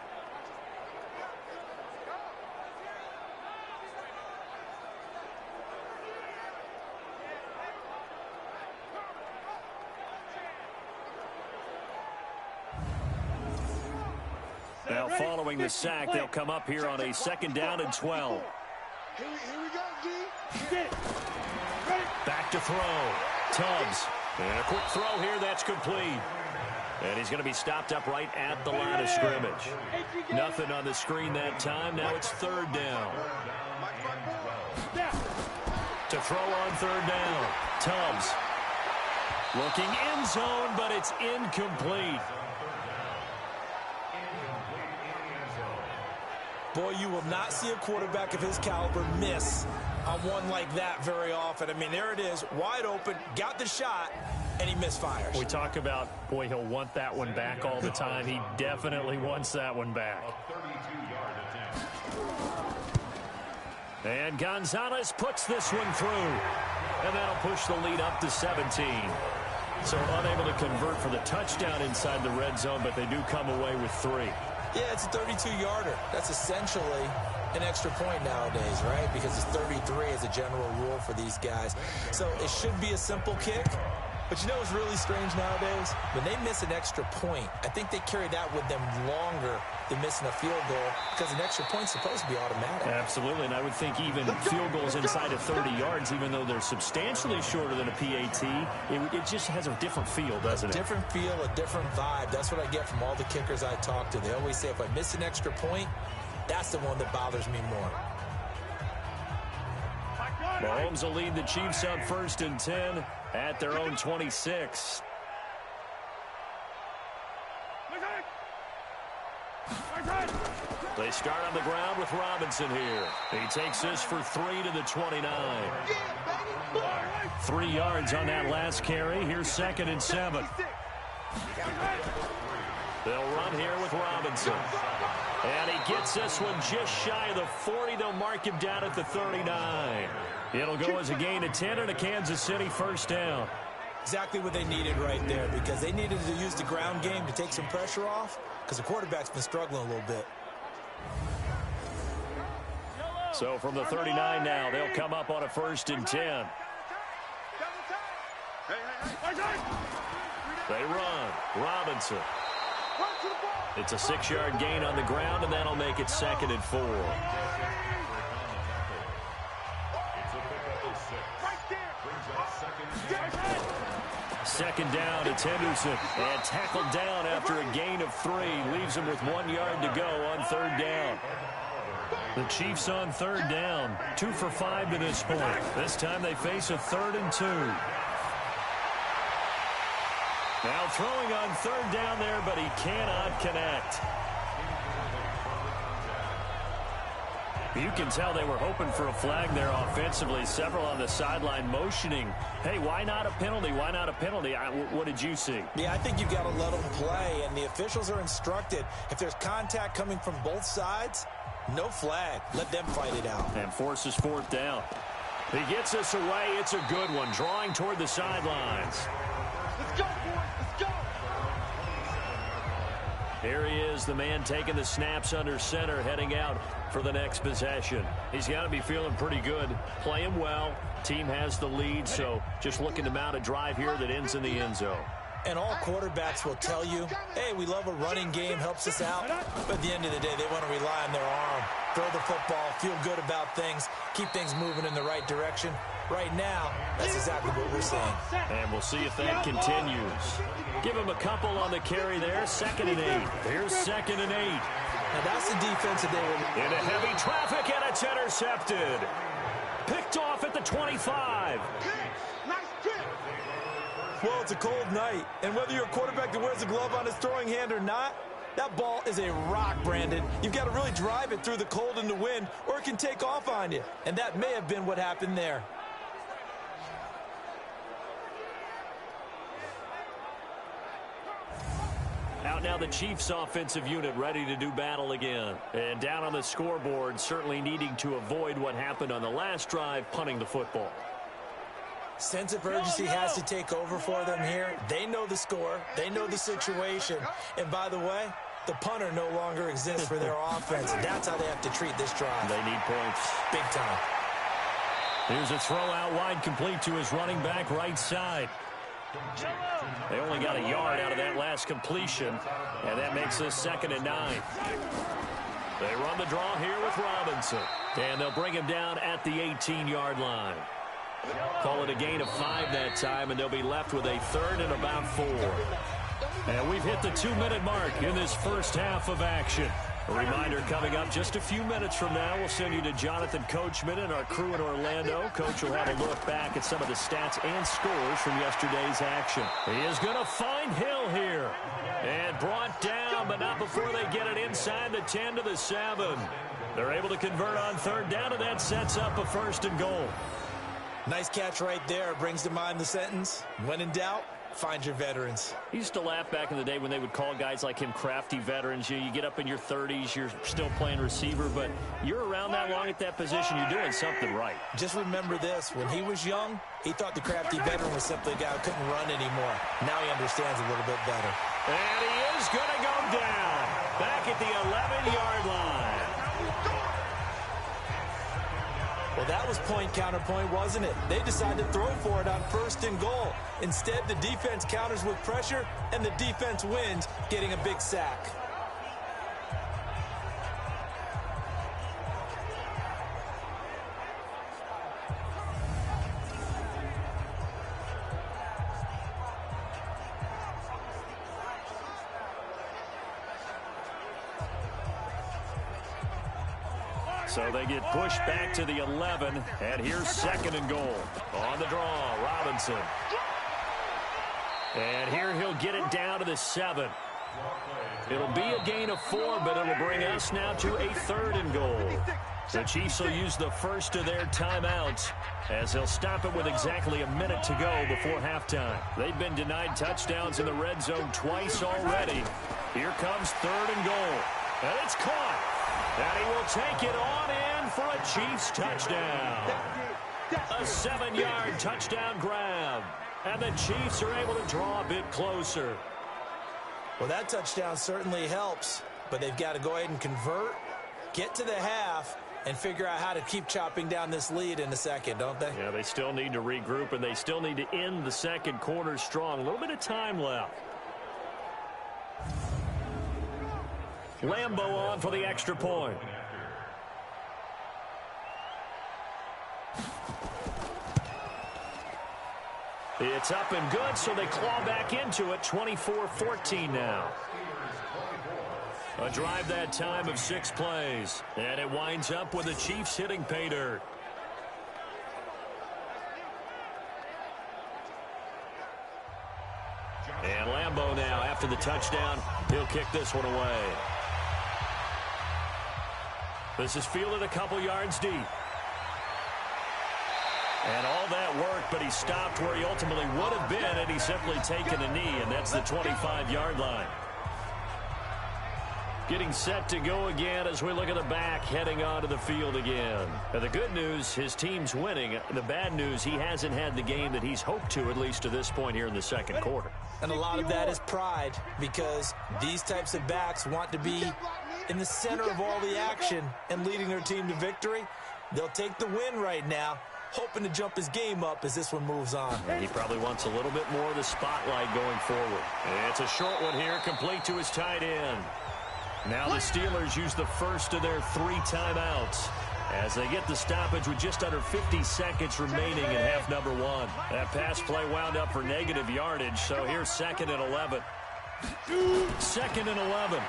Now, following the sack, they'll come up here on a 2nd down and 12. Here we go, G. Get it. Ready. Back to throw. Tubbs. And a quick throw here. That's complete. And he's going to be stopped up right at the line of scrimmage. Nothing on the screen that time. Now it's 3rd down. To throw on 3rd down. Tubbs. Looking end zone, but it's incomplete. Boy, you will not see a quarterback of his caliber miss on one like that very often. I mean, there it is, wide open, got the shot, and he misfires. We talk about, boy, he'll want that one back all the time. He definitely wants that one back. And Gonzalez puts this one through. And that'll push the lead up to 17. So unable to convert for the touchdown inside the red zone, but they do come away with 3. Yeah, it's a 32-yarder. That's essentially an extra point nowadays, right? Because it's 33 as a general rule for these guys. So it should be a simple kick. But you know what's really strange nowadays? When they miss an extra point, I think they carry that with them longer than missing a field goal because an extra point's supposed to be automatic. Absolutely, and I would think even field goals inside of 30 yards, even though they're substantially shorter than a PAT, it just has a different feel, doesn't it? A different feel, a different vibe. That's what I get from all the kickers I talk to. They always say if I miss an extra point, that's the one that bothers me more. Mahomes will lead the Chiefs on 1st and 10 at their own 26. They start on the ground with Robinson here. He takes this for 3 to the 29. 3 yards on that last carry. Here's 2nd and 7. They'll run here with Robinson. And he gets this one just shy of the 40. They'll mark him down at the 39. It'll go as a gain of 10 and a Kansas City first down. Exactly what they needed right there because they needed to use the ground game to take some pressure off because the quarterback's been struggling a little bit. So from the 39 now, they'll come up on a 1st and 10. They run. Robinson. It's a 6-yard gain on the ground, and that'll make it 2nd and 4. Second down, it's Henderson. And tackled down after a gain of 3. Leaves him with 1 yard to go on 3rd down. The Chiefs on 3rd down. 2 for 5 to this point. This time they face a 3rd and 2. Now throwing on 3rd down there, but he cannot connect. You can tell they were hoping for a flag there offensively. Several on the sideline motioning, hey, why not a penalty? Why not a penalty? What did you see? Yeah, I think you've got to let them play, and the officials are instructed. If there's contact coming from both sides, no flag. Let them fight it out. And forces fourth down. He gets us away. It's a good one, drawing toward the sidelines. Let's go, boys. Let's go. Here he is, the man taking the snaps under center, heading out for the next possession. He's got to be feeling pretty good, playing well. Team has the lead, so just looking to mount a drive here that ends in the end zone. And all quarterbacks will tell you, hey, we love a running game, helps us out. But at the end of the day, they want to rely on their arm. Throw the football, feel good about things, keep things moving in the right direction. Right now, that's exactly what we're saying. And we'll see if that continues. Give him a couple on the carry there. 2nd and 8. Here's 2nd and 8. Now that's the defense that they were... Into heavy traffic, and it's intercepted. Picked off at the 25. Well, it's a cold night, and whether you're a quarterback that wears a glove on his throwing hand or not, that ball is a rock, Brandon. You've got to really drive it through the cold and the wind, or it can take off on you. And that may have been what happened there. Out now the Chiefs offensive unit ready to do battle again. And down on the scoreboard, certainly needing to avoid what happened on the last drive, punting the football. Sense of urgency has to take over for them here. They know the score. They know the situation. And by the way, the punter no longer exists for their offense. That's how they have to treat this drive. They need points. Big time. Here's a throw out wide, complete to his running back right side. They only got a yard out of that last completion, and that makes this 2nd and 9. They run the draw here with Robinson, and they'll bring him down at the 18-yard line. Call it a gain of 5 that time, and they'll be left with a 3rd and about 4. And we've hit the 2-minute mark in this first half of action. A reminder coming up just a few minutes from now, we'll send you to Jonathan Coachman and our crew in Orlando. Coach will have a look back at some of the stats and scores from yesterday's action. He is going to find Hill here. And brought down, but not before they get it inside the 10 to the 7. They're able to convert on 3rd down, and that sets up a 1st and goal. Nice catch right there. Brings to mind the sentence, when in doubt, find your veterans. He used to laugh back in the day when they would call guys like him crafty veterans. You get up in your 30s, you're still playing receiver, but you're around that long at that position, you're doing something right. Just remember this, when he was young, he thought the crafty veteran was simply a guy who couldn't run anymore. Now he understands a little bit better. And he is going to go down back at the 11-yard line. Well, that was point counterpoint, wasn't it? They decided to throw for it on 1st and goal. Instead, the defense counters with pressure, and the defense wins, getting a big sack. So they get pushed back to the 11, and here's 2nd and goal. On the draw, Robinson. And here he'll get it down to the 7. It'll be a gain of 4, but it'll bring us now to a 3rd and goal. The Chiefs will use the first of their timeouts as they'll stop it with exactly a minute to go before halftime. They've been denied touchdowns in the red zone twice already. Here comes 3rd and goal. And it's caught. And he will take it on in for a Chiefs touchdown. A 7-yard touchdown grab. And the Chiefs are able to draw a bit closer. Well, that touchdown certainly helps, but they've got to go ahead and convert, get to the half, and figure out how to keep chopping down this lead in the second, don't they? Yeah, they still need to regroup, and they still need to end the second quarter strong. A little bit of time left. Lambo on for the extra point. It's up and good, so they claw back into it. 24-14 now. A drive that time of 6 plays. And it winds up with the Chiefs hitting pay dirt. And Lambo now, after the touchdown, he'll kick this one away. This is fielded a couple yards deep. And all that work, but he stopped where he ultimately would have been had he simply taken a knee, and that's the 25-yard line. Getting set to go again as we look at the back, heading onto the field again. And the good news, his team's winning. The bad news, he hasn't had the game that he's hoped to, at least to this point here in the second quarter. And a lot of that is pride, because these types of backs want to be in the center of all the action and leading their team to victory. They'll take the win right now, hoping to jump his game up as this one moves on. And he probably wants a little bit more of the spotlight going forward. And it's a short one here, complete to his tight end. Now the Steelers use the first of their 3 timeouts as they get the stoppage with just under 50 seconds remaining in half number 1. That pass play wound up for negative yardage, so here's 2nd and 11. 2nd and 11.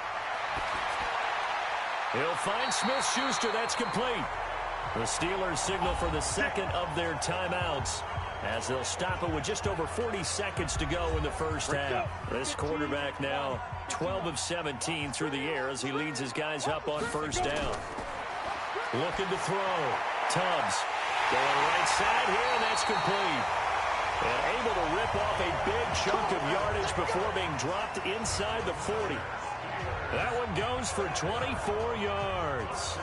He'll find Smith-Schuster. That's complete. The Steelers signal for the second of their timeouts as they'll stop it with just over 40 seconds to go in the first half. This quarterback now 12 of 17 through the air as he leads his guys up on first down. Looking to throw. Tubbs going right side here, and that's complete. And able to rip off a big chunk of yardage before being dropped inside the 40. That one goes for 24 yards.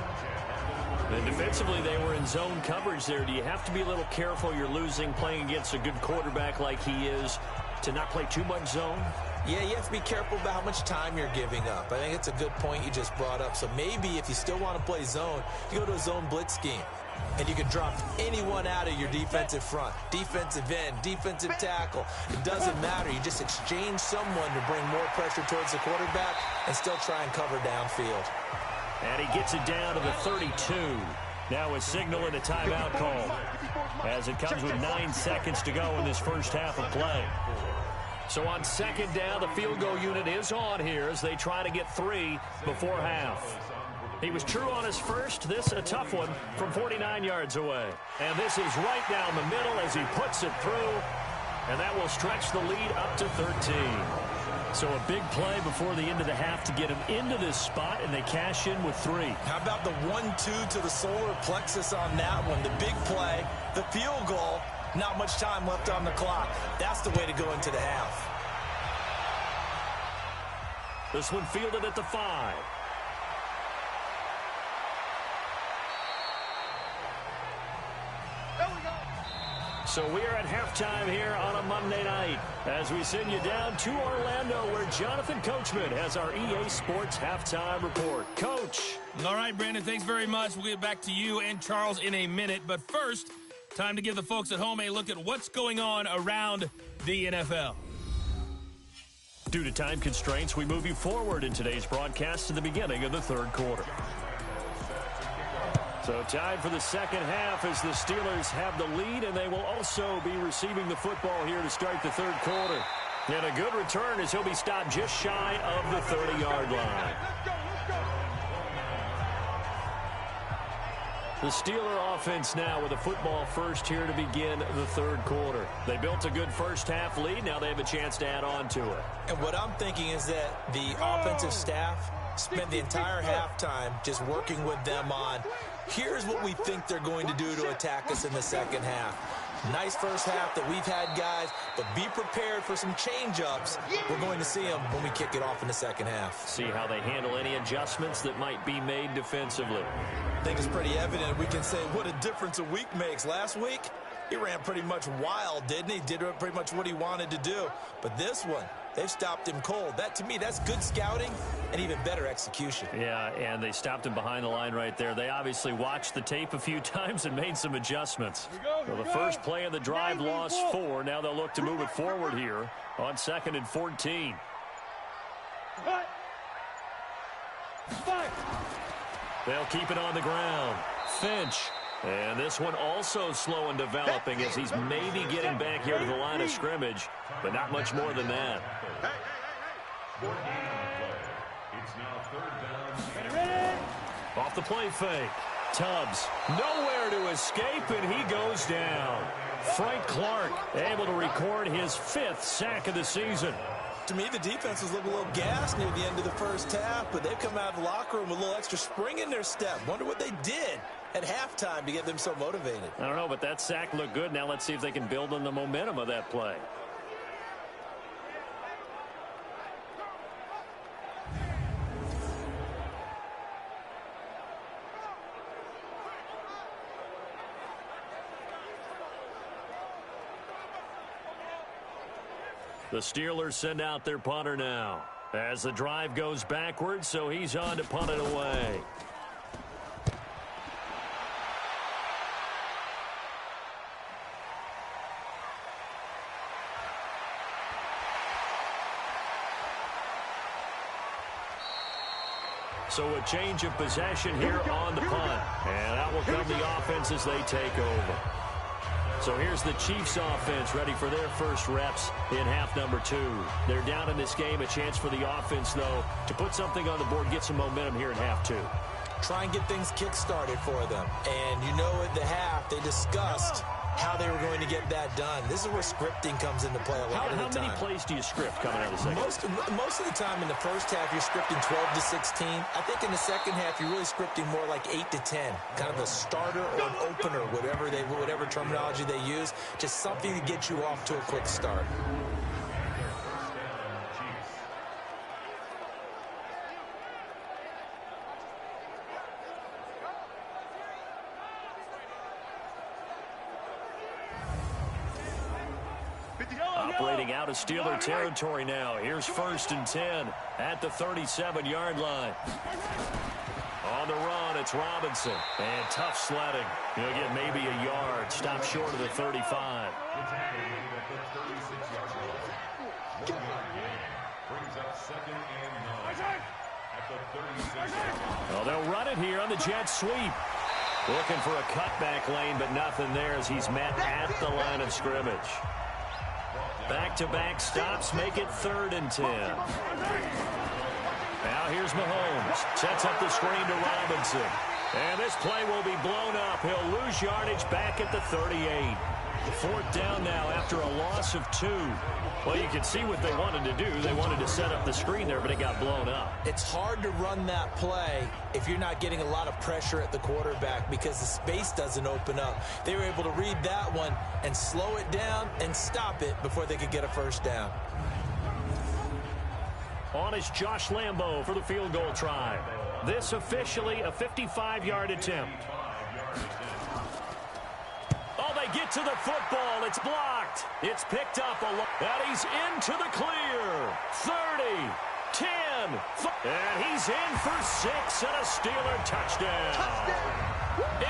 And defensively, they were in zone coverage there. Do you have to be a little careful? You're losing playing against a good quarterback like he is to not play too much zone? Yeah, you have to be careful about how much time you're giving up. I think it's a good point you just brought up. So maybe if you still want to play zone, you go to a zone blitz scheme. And you can drop anyone out of your defensive front. Defensive end, defensive tackle. It doesn't matter. You just exchange someone to bring more pressure towards the quarterback and still try and cover downfield. And he gets it down to the 32. Now a signal and a timeout call as it comes with 9 seconds to go in this first half of play. So on second down, the field goal unit is on here as they try to get 3 before half. He was true on his first. This a tough one from 49 yards away. And this is right down the middle as he puts it through. And that will stretch the lead up to 13. So a big play before the end of the half to get him into this spot, and they cash in with 3. How about the 1-2 to the solar plexus on that one? The big play, the field goal, not much time left on the clock. That's the way to go into the half. This one fielded at the 5. So we are at halftime here on a Monday night as we send you down to Orlando where Jonathan Coachman has our EA Sports halftime report. Coach. All right, Brandon, thanks very much. We'll get back to you and Charles in a minute. But first, time to give the folks at home a look at what's going on around the NFL. Due to time constraints, we move you forward in today's broadcast to the beginning of the third quarter. So time for the second half as the Steelers have the lead, and they will also be receiving the football here to start the third quarter. And a good return as he'll be stopped just shy of the 30-yard line. The Steeler offense now with a football first here to begin the third quarter. They built a good first half lead. Now they have a chance to add on to it. And what I'm thinking is that the offensive staff spent the entire halftime just working with them on, here's what we think they're going to do to attack us in the second half. Nice first half that we've had, guys, but be prepared for some change-ups. We're going to see them when we kick it off in the second half. See how they handle any adjustments that might be made defensively. I think it's pretty evident. We can say what a difference a week makes. Last week, he ran pretty much wild, didn't he? Did pretty much what he wanted to do. But this one, they've stopped him cold. That, to me, that's good scouting and even better execution. Yeah, and they stopped him behind the line right there. They obviously watched the tape a few times and made some adjustments. So the first play of the drive lost 4. Now they'll look to move it forward here on 2nd and 14. They'll keep it on the ground. Finch. And this one also slow in developing as he's maybe getting back here to the line of scrimmage, but not much more than that. Off the play fake. Tubbs nowhere to escape, and he goes down. Frank Clark able to record his 5th sack of the season. to me the defense was looking a little gassed near the end of the first half, but they've come out of the locker room with a little extra spring in their step. Wonder what they did at halftime to get them so motivated. I don't know, but that sack looked good. Now let's see if they can build on the momentum of that play. The Steelers send out their punter now as the drive goes backwards, so he's on to punt it away. So a change of possession here on the punt. And out will come the offense as they take over. So here's the Chiefs offense ready for their first reps in half number 2. They're down in this game. A chance for the offense, though, to put something on the board, get some momentum here in half 2. Try and get things kick-started for them. And you know at the half they discussed how they were going to get that done. This is where scripting comes into play a lot of the time. How many plays do you script coming out of the second? Most of the time in the first half, you're scripting 12 to 16. I think in the second half, you're really scripting more like 8 to 10. Kind of a starter or an opener, whatever terminology they use. Just something to get you off to a quick start. Operating out of Steeler territory now. Here's 1st and 10 at the 37-yard line. On the run, it's Robinson. And tough sledding. He'll get maybe a yard. Stop short of the 35. Well, they'll run it here on the jet sweep. Looking for a cutback lane, but nothing there as he's met at the line of scrimmage. Back-to-back stops make it 3rd and 10. Now here's Mahomes. Sets up the screen to Robinson. And this play will be blown up. He'll lose yardage back at the 38. 4th down now after a loss of 2. Well, you can see what they wanted to do. They wanted to set up the screen there, but it got blown up. It's hard to run that play if you're not getting a lot of pressure at the quarterback because the space doesn't open up. They were able to read that one and slow it down and stop it before they could get a first down. On is Josh Lambo for the field goal try. This officially a 55-yard attempt. Oh, they get to the football. It's blocked. It's picked up. And he's into the clear. 30, 10, and he's in for 6 and a Steeler touchdown.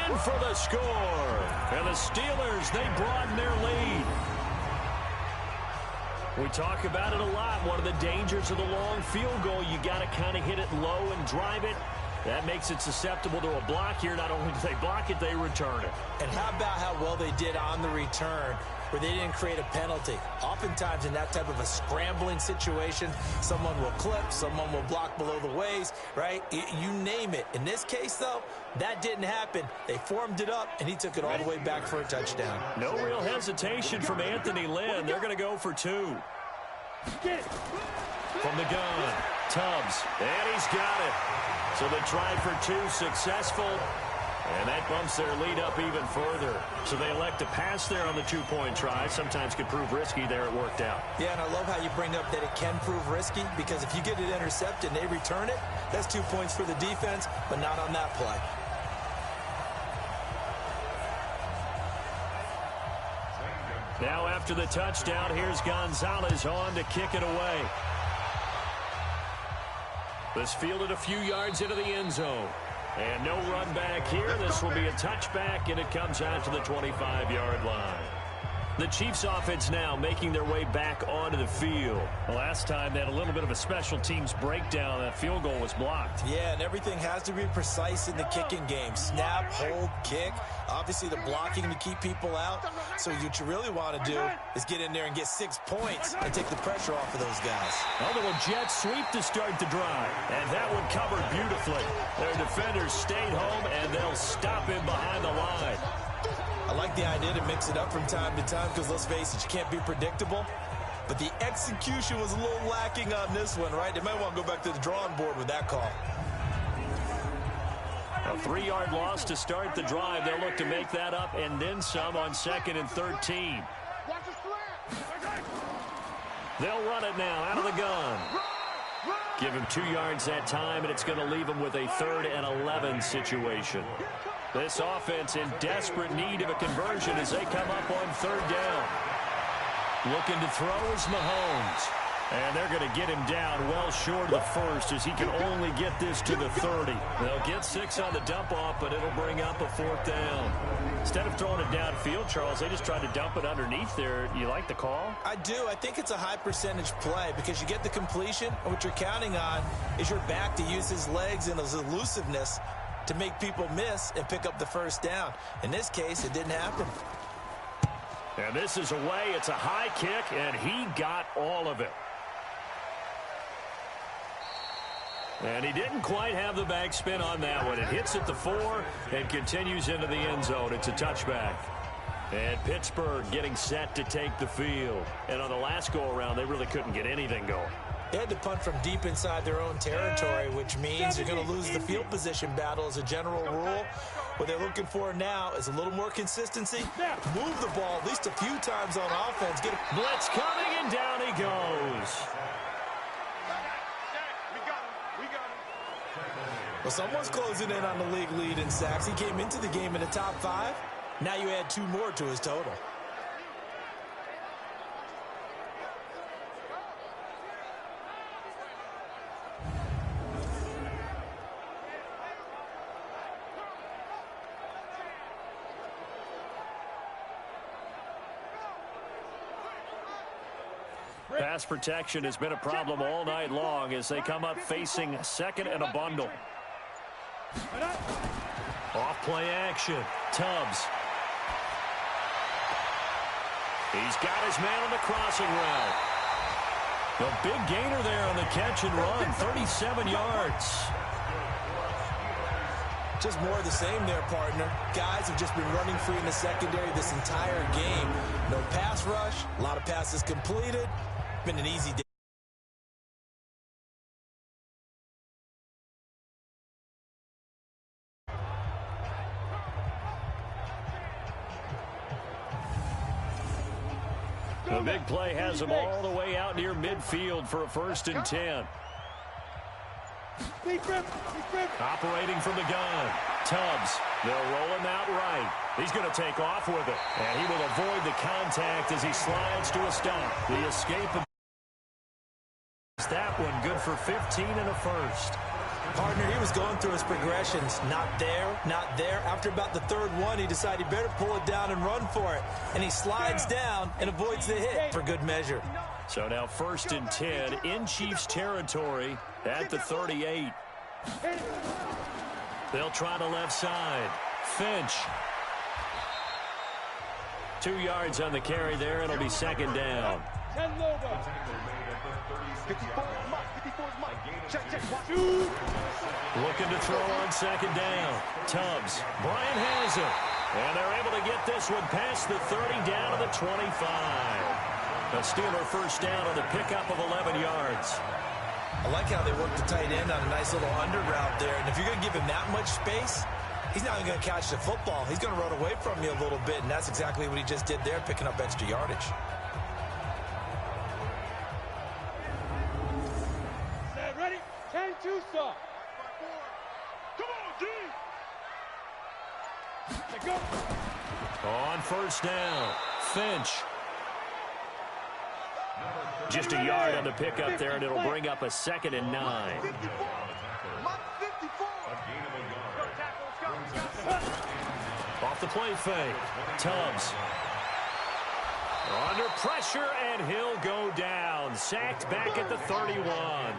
In for the score. And the Steelers, they broaden their lead. We talk about it a lot. One of the dangers of the long field goal, you got to kind of hit it low and drive it. That makes it susceptible to a block here. Not only do they block it, they return it. And how about how well they did on the return where they didn't create a penalty? Oftentimes in that type of a scrambling situation, someone will clip, someone will block below the waist, right? You name it. In this case, though, that didn't happen. They formed it up, and he took it all the way back for a touchdown. No real hesitation from Anthony Lynn. They're going to go for 2. From the gun, Tubbs, and he's got it. So the try for 2 successful, and that bumps their lead up even further. So they elect to pass there on the 2-point try. Sometimes could prove risky there. It worked out. Yeah, and I love how you bring up that it can prove risky because if you get it intercepted and they return it, that's 2 points for the defense, but not on that play. Now after the touchdown, here's Gonzalez on to kick it away. This fielded a few yards into the end zone. And no run back here. This will be a touchback, and it comes out to the 25-yard line. The Chiefs offense now making their way back onto the field. The last time they had a little bit of a special teams breakdown. That field goal was blocked. Yeah, and everything has to be precise in the kicking game. Snap, hold, kick. Obviously, the blocking to keep people out. So what you really want to do is get in there and get 6 points and take the pressure off of those guys. A little jet sweep to start the drive. And that one covered beautifully. Their defenders stayed home, and they'll stop him behind the line. I like the idea to mix it up from time to time because, let's face it, you can't be predictable. but the execution was a little lacking on this one, right? They might want to go back to the drawing board with that call. A 3-yard loss to start the drive. They'll look to make that up and then some on 2nd and 13. They'll run it now out of the gun. Give him 2 yards that time, and it's going to leave him with a 3rd and 11 situation. This offense in desperate need of a conversion as they come up on 3rd down. Looking to throw is Mahomes. And they're going to get him down well short of the first as he can only get this to the 30. They'll get 6 on the dump-off, but it'll bring up a 4th down. Instead of throwing it downfield, Charles, they just tried to dump it underneath there. You like the call? I do. I think it's a high-percentage play because you get the completion, and what you're counting on is your back to use his legs and his elusiveness to make people miss and pick up the 1st down. In this case, it didn't happen. And this is away. It's a high kick, and he got all of it. And he didn't quite have the backspin on that one. It hits at the 4 and continues into the end zone. It's a touchback. And Pittsburgh getting set to take the field. And on the last go-around, they really couldn't get anything going. They had to punt from deep inside their own territory, which means you're going to lose the field position battle as a general rule. What they're looking for now is a little more consistency. Move the ball at least a few times on offense. Get a blitz coming, and down he goes. Well, someone's closing in on the league lead in sacks. He came into the game in the top 5. Now you add 2 more to his total. Pass protection has been a problem all night long as they come up facing 2nd and a bundle. Off play action. Tubbs. He's got his man on the crossing route. The big gainer there on the catch and run. 37 yards. Just more of the same there, partner. Guys have just been running free in the secondary this entire game. No pass rush. A lot of passes completed. Been an easy day. The big play has them all the way out near midfield for a 1st and 10. Operating from the gun. Tubbs. They'll roll him out right. He's going to take off with it. And he will avoid the contact as he slides to a stop. The escape of that one good for 15 and a 1st. Partner, he was going through his progressions. Not there, not there. After about the 3rd one, he decided he better pull it down and run for it. And he slides down and avoids the hit for good measure. So now 1st and 10 in Chiefs territory at the 38. They'll try the left side. Finch. 2 yards on the carry there. It'll be 2nd down. Looking to throw on 2nd down. Tubbs. Bryant has it. And they're able to get this one past the 30 down to the 25. A Steeler 1st down on the pickup of 11 yards. I like how they work the tight end on a nice little under route there. And if you're going to give him that much space, he's not even going to catch the football. He's going to run away from you a little bit, and that's exactly what he just did there, picking up extra yardage. Ready? 10-2 stop. Come on, D. Go. On 1st down, Finch. Just a yard on the pickup there, and it'll bring up a 2nd and 9. Off the play fake. Tubbs. Under pressure, and he'll go down. Sacked back at the 31.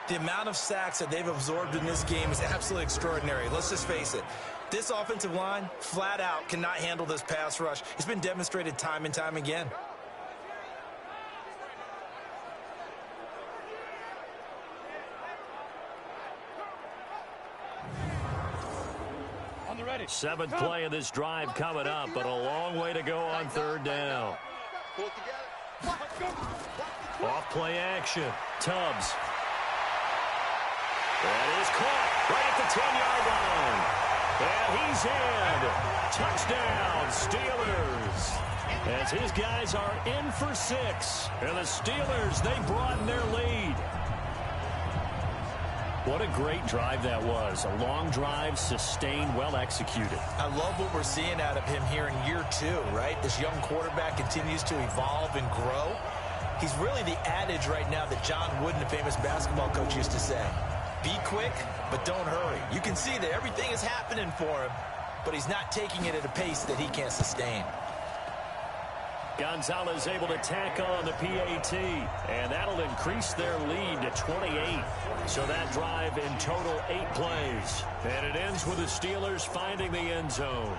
The amount of sacks that they've absorbed in this game is absolutely extraordinary. Let's just face it. This offensive line, flat out, cannot handle this pass rush. It's been demonstrated time and time again. Seventh play of this drive coming up, but a long way to go on 3rd down. Pull it together. Off play action. Tubbs. That is caught right at the 10-yard line. And he's in. Touchdown, Steelers. As his guys are in for 6. And the Steelers, they broaden their lead. What a great drive that was. A long drive, sustained, well executed. I love what we're seeing out of him here in year 2, right? This young quarterback continues to evolve and grow. He's really the adage right now that John Wooden, the famous basketball coach, used to say. Be quick, but don't hurry. You can see that everything is happening for him, but he's not taking it at a pace that he can't sustain. Gonzalez able to tack on the PAT, and that'll increase their lead to 28. So that drive in total 8 plays. And it ends with the Steelers finding the end zone.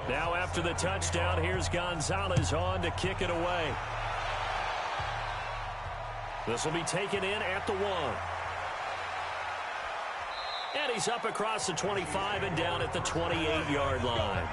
Now after the touchdown, here's Gonzalez on to kick it away. This will be taken in at the 1. And he's up across the 25 and down at the 28-yard line.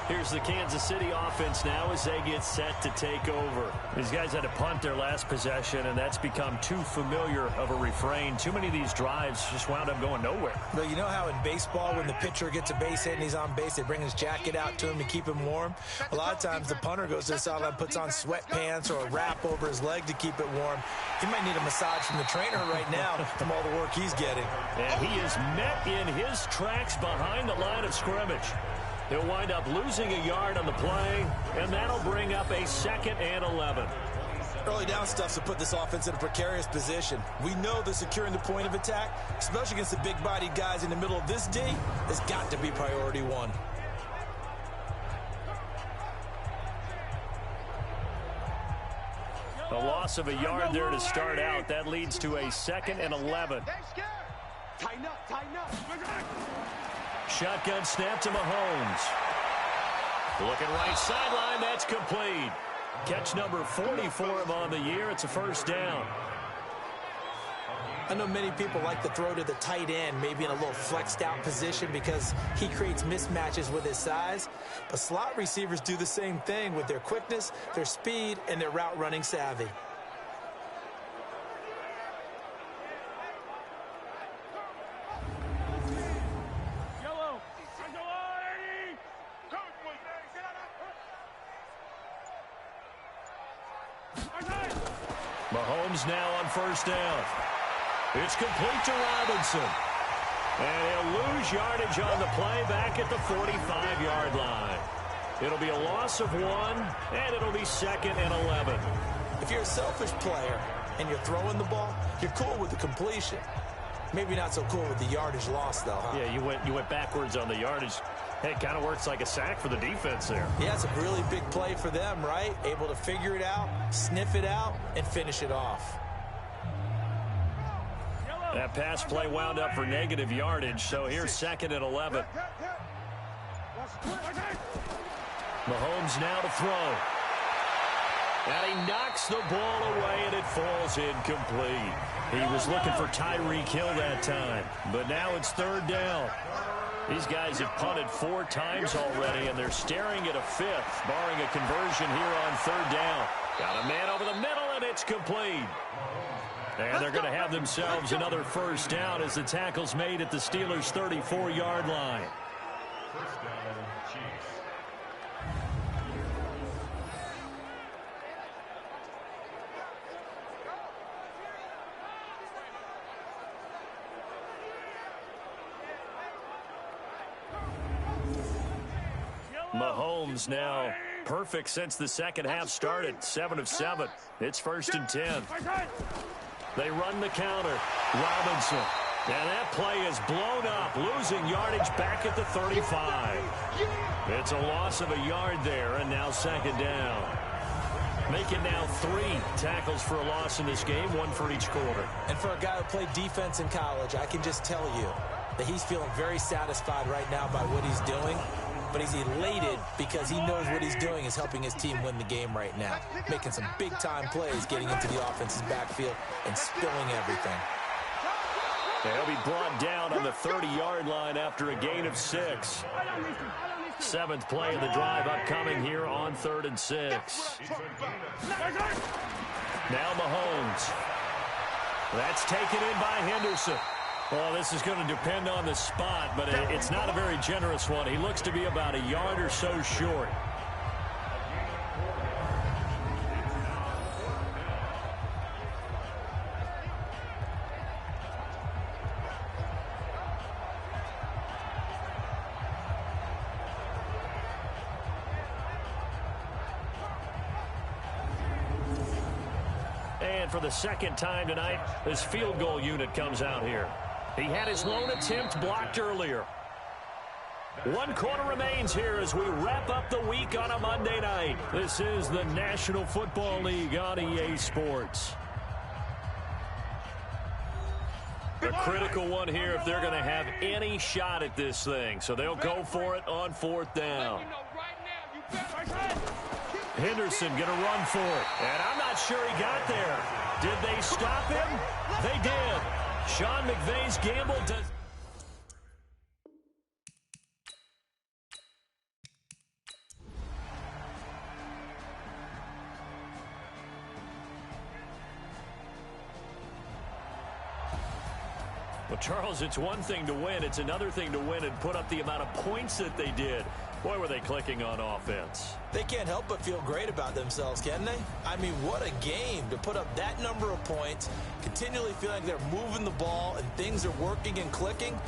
Here's the Kansas City offense now as they get set to take over. These guys had to punt their last possession, and that's become too familiar of a refrain. Too many of these drives just wound up going nowhere. But you know how in baseball, when the pitcher gets a base hit and he's on base, they bring his jacket out to him to keep him warm? A lot of times the punter goes to the sideline, puts on sweatpants or a wrap over his leg to keep it warm. He might need a massage from the trainer right now from all the work he's getting. And he is met in his tracks behind the line of scrimmage. He'll wind up losing a yard on the play, and that'll bring up a 2nd and 11. Early down stuff to put this offense in a precarious position. We know that securing the point of attack, especially against the big-bodied guys in the middle of this D, has got to be priority 1. A loss of a yard there to start out. That leads to a 2nd and 11. Tighten up, tighten up. Shotgun snap to Mahomes. Looking right sideline, that's complete. Catch number 40 for him on the year. It's a first down. I know many people like to throw to the tight end, maybe in a little flexed out position because he creates mismatches with his size. But slot receivers do the same thing with their quickness, their speed, and their route running savvy. Mahomes now on first down. It's complete to Robinson. And he'll lose yardage on the play back at the 45-yard line. It'll be a loss of 1, and it'll be 2nd and 11. If you're a selfish player and you're throwing the ball, you're cool with the completion. Maybe not so cool with the yardage loss, though, huh? Yeah, you went backwards on the yardage. Hey, it kind of works like a sack for the defense there. Yeah, it's a really big play for them, right? Able to figure it out, sniff it out, and finish it off. That pass play wound up for negative yardage, so here's 2nd and 11. Mahomes now to throw. And he knocks the ball away, and it falls incomplete. He was looking for Tyreek Hill that time, but now it's 3rd down. These guys have punted 4 times already, and they're staring at a 5th, barring a conversion here on 3rd down. Got a man over the middle, and it's complete. And they're going to have themselves another first down as the tackle's made at the Steelers' 34-yard line. Mahomes now perfect since the second half started. 7 of 7. It's 1st and 10. They run the counter. Robinson. And that play is blown up. Losing yardage back at the 35. It's a loss of a yard there, and now 2nd down. Making now 3 tackles for a loss in this game, 1 for each quarter. And for a guy who played defense in college, I can just tell you that he's feeling very satisfied right now by what he's doing. But he's elated because he knows what he's doing is helping his team win the game right now. Making some big-time plays, getting into the offense's backfield and spilling everything. They'll be brought down on the 30-yard line after a gain of 6. 7th play of the drive upcoming here on 3rd and 6. Now Mahomes. That's taken in by Henderson. Well, this is going to depend on the spot, but it's not a very generous one. He looks to be about a yard or so short. And for the second time tonight, this field goal unit comes out here. He had his lone attempt blocked earlier. 1 quarter remains here as we wrap up the week on a Monday night. This is the National Football League on EA Sports. A critical one here if they're going to have any shot at this thing. So they'll go for it on 4th down. Henderson going to run for it. And I'm not sure he got there. Did they stop him? They did. Sean McVay's gamble does. Well, Charles, it's one thing to win. It's another thing to win and put up the amount of points that they did. Boy, were they clicking on offense. They can't help but feel great about themselves, can they? I mean, what a game to put up that number of points, continually feeling like they're moving the ball and things are working and clicking.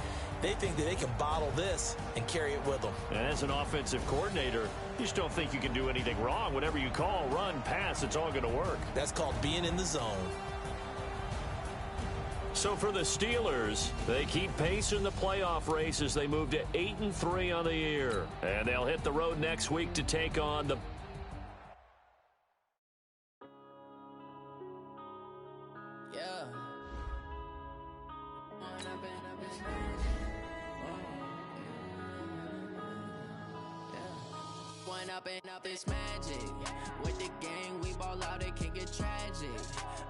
They think that they can bottle this and carry it with them. And as an offensive coordinator, you just don't think you can do anything wrong. Whatever you call, run, pass, it's all going to work. That's called being in the zone. So for the Steelers, they keep pace in the playoff race as they move to 8-3 on the year. And they'll hit the road next week to take on the... Up this magic. With the gang, we ball out, it can get tragic.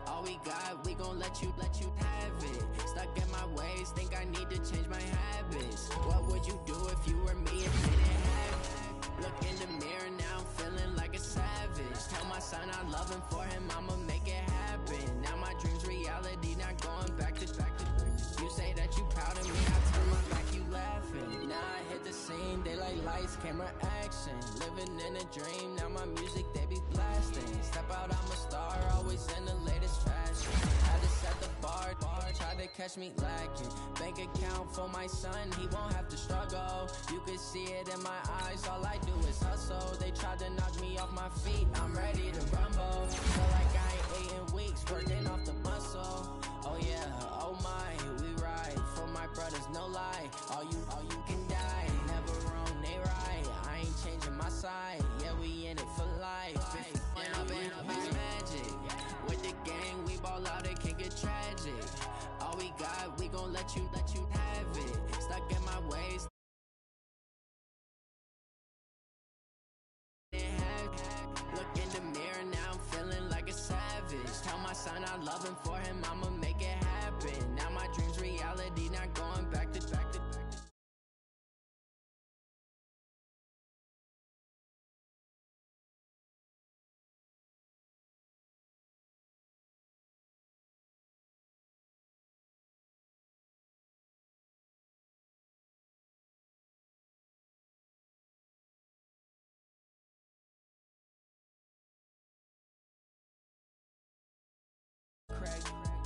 All we got, we gon' let you have it. Stuck in my ways, think I need to change my habits. What would you do if you were me and didn't have it? Look in the mirror, now I'm feeling like a savage. Tell my son I love him, for him I'ma make it happen. Now my dream's reality, not going back to. You say that you proud of me, I turn my back, you laughing. Now I hit the scene, they like lights, camera, action. Living in a dream, now my music, they be blasting. Step out, I'm a star, always in the latest fashion. Had to set the bar, try to catch me lacking. Bank account for my son, he won't have to struggle. You can see it in my eyes, all I do is hustle. They tried to knock me off my feet, I'm ready to rumble. Feel like I ain't ate in weeks, working off the muscle. Oh yeah, oh my, we ride for my brothers, no lie. All you can die, never wrong, they right. I ain't changing my side, yeah, we in it for life. Up it's magic. With the gang, we ball out, it can get tragic. All we got, we gon' let you have it. Stuck in my ways. Look in the mirror, now I'm feeling like a savage. Tell my son I love him, for him I'ma make it happen. Now my dream's reality, not going back to.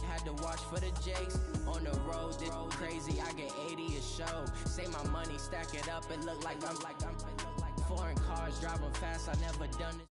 Had to watch for the Jakes on the road. This crazy, I get 80 a show. Say my money, stack it up, it look like I'm foreign cars driving fast. I never done it.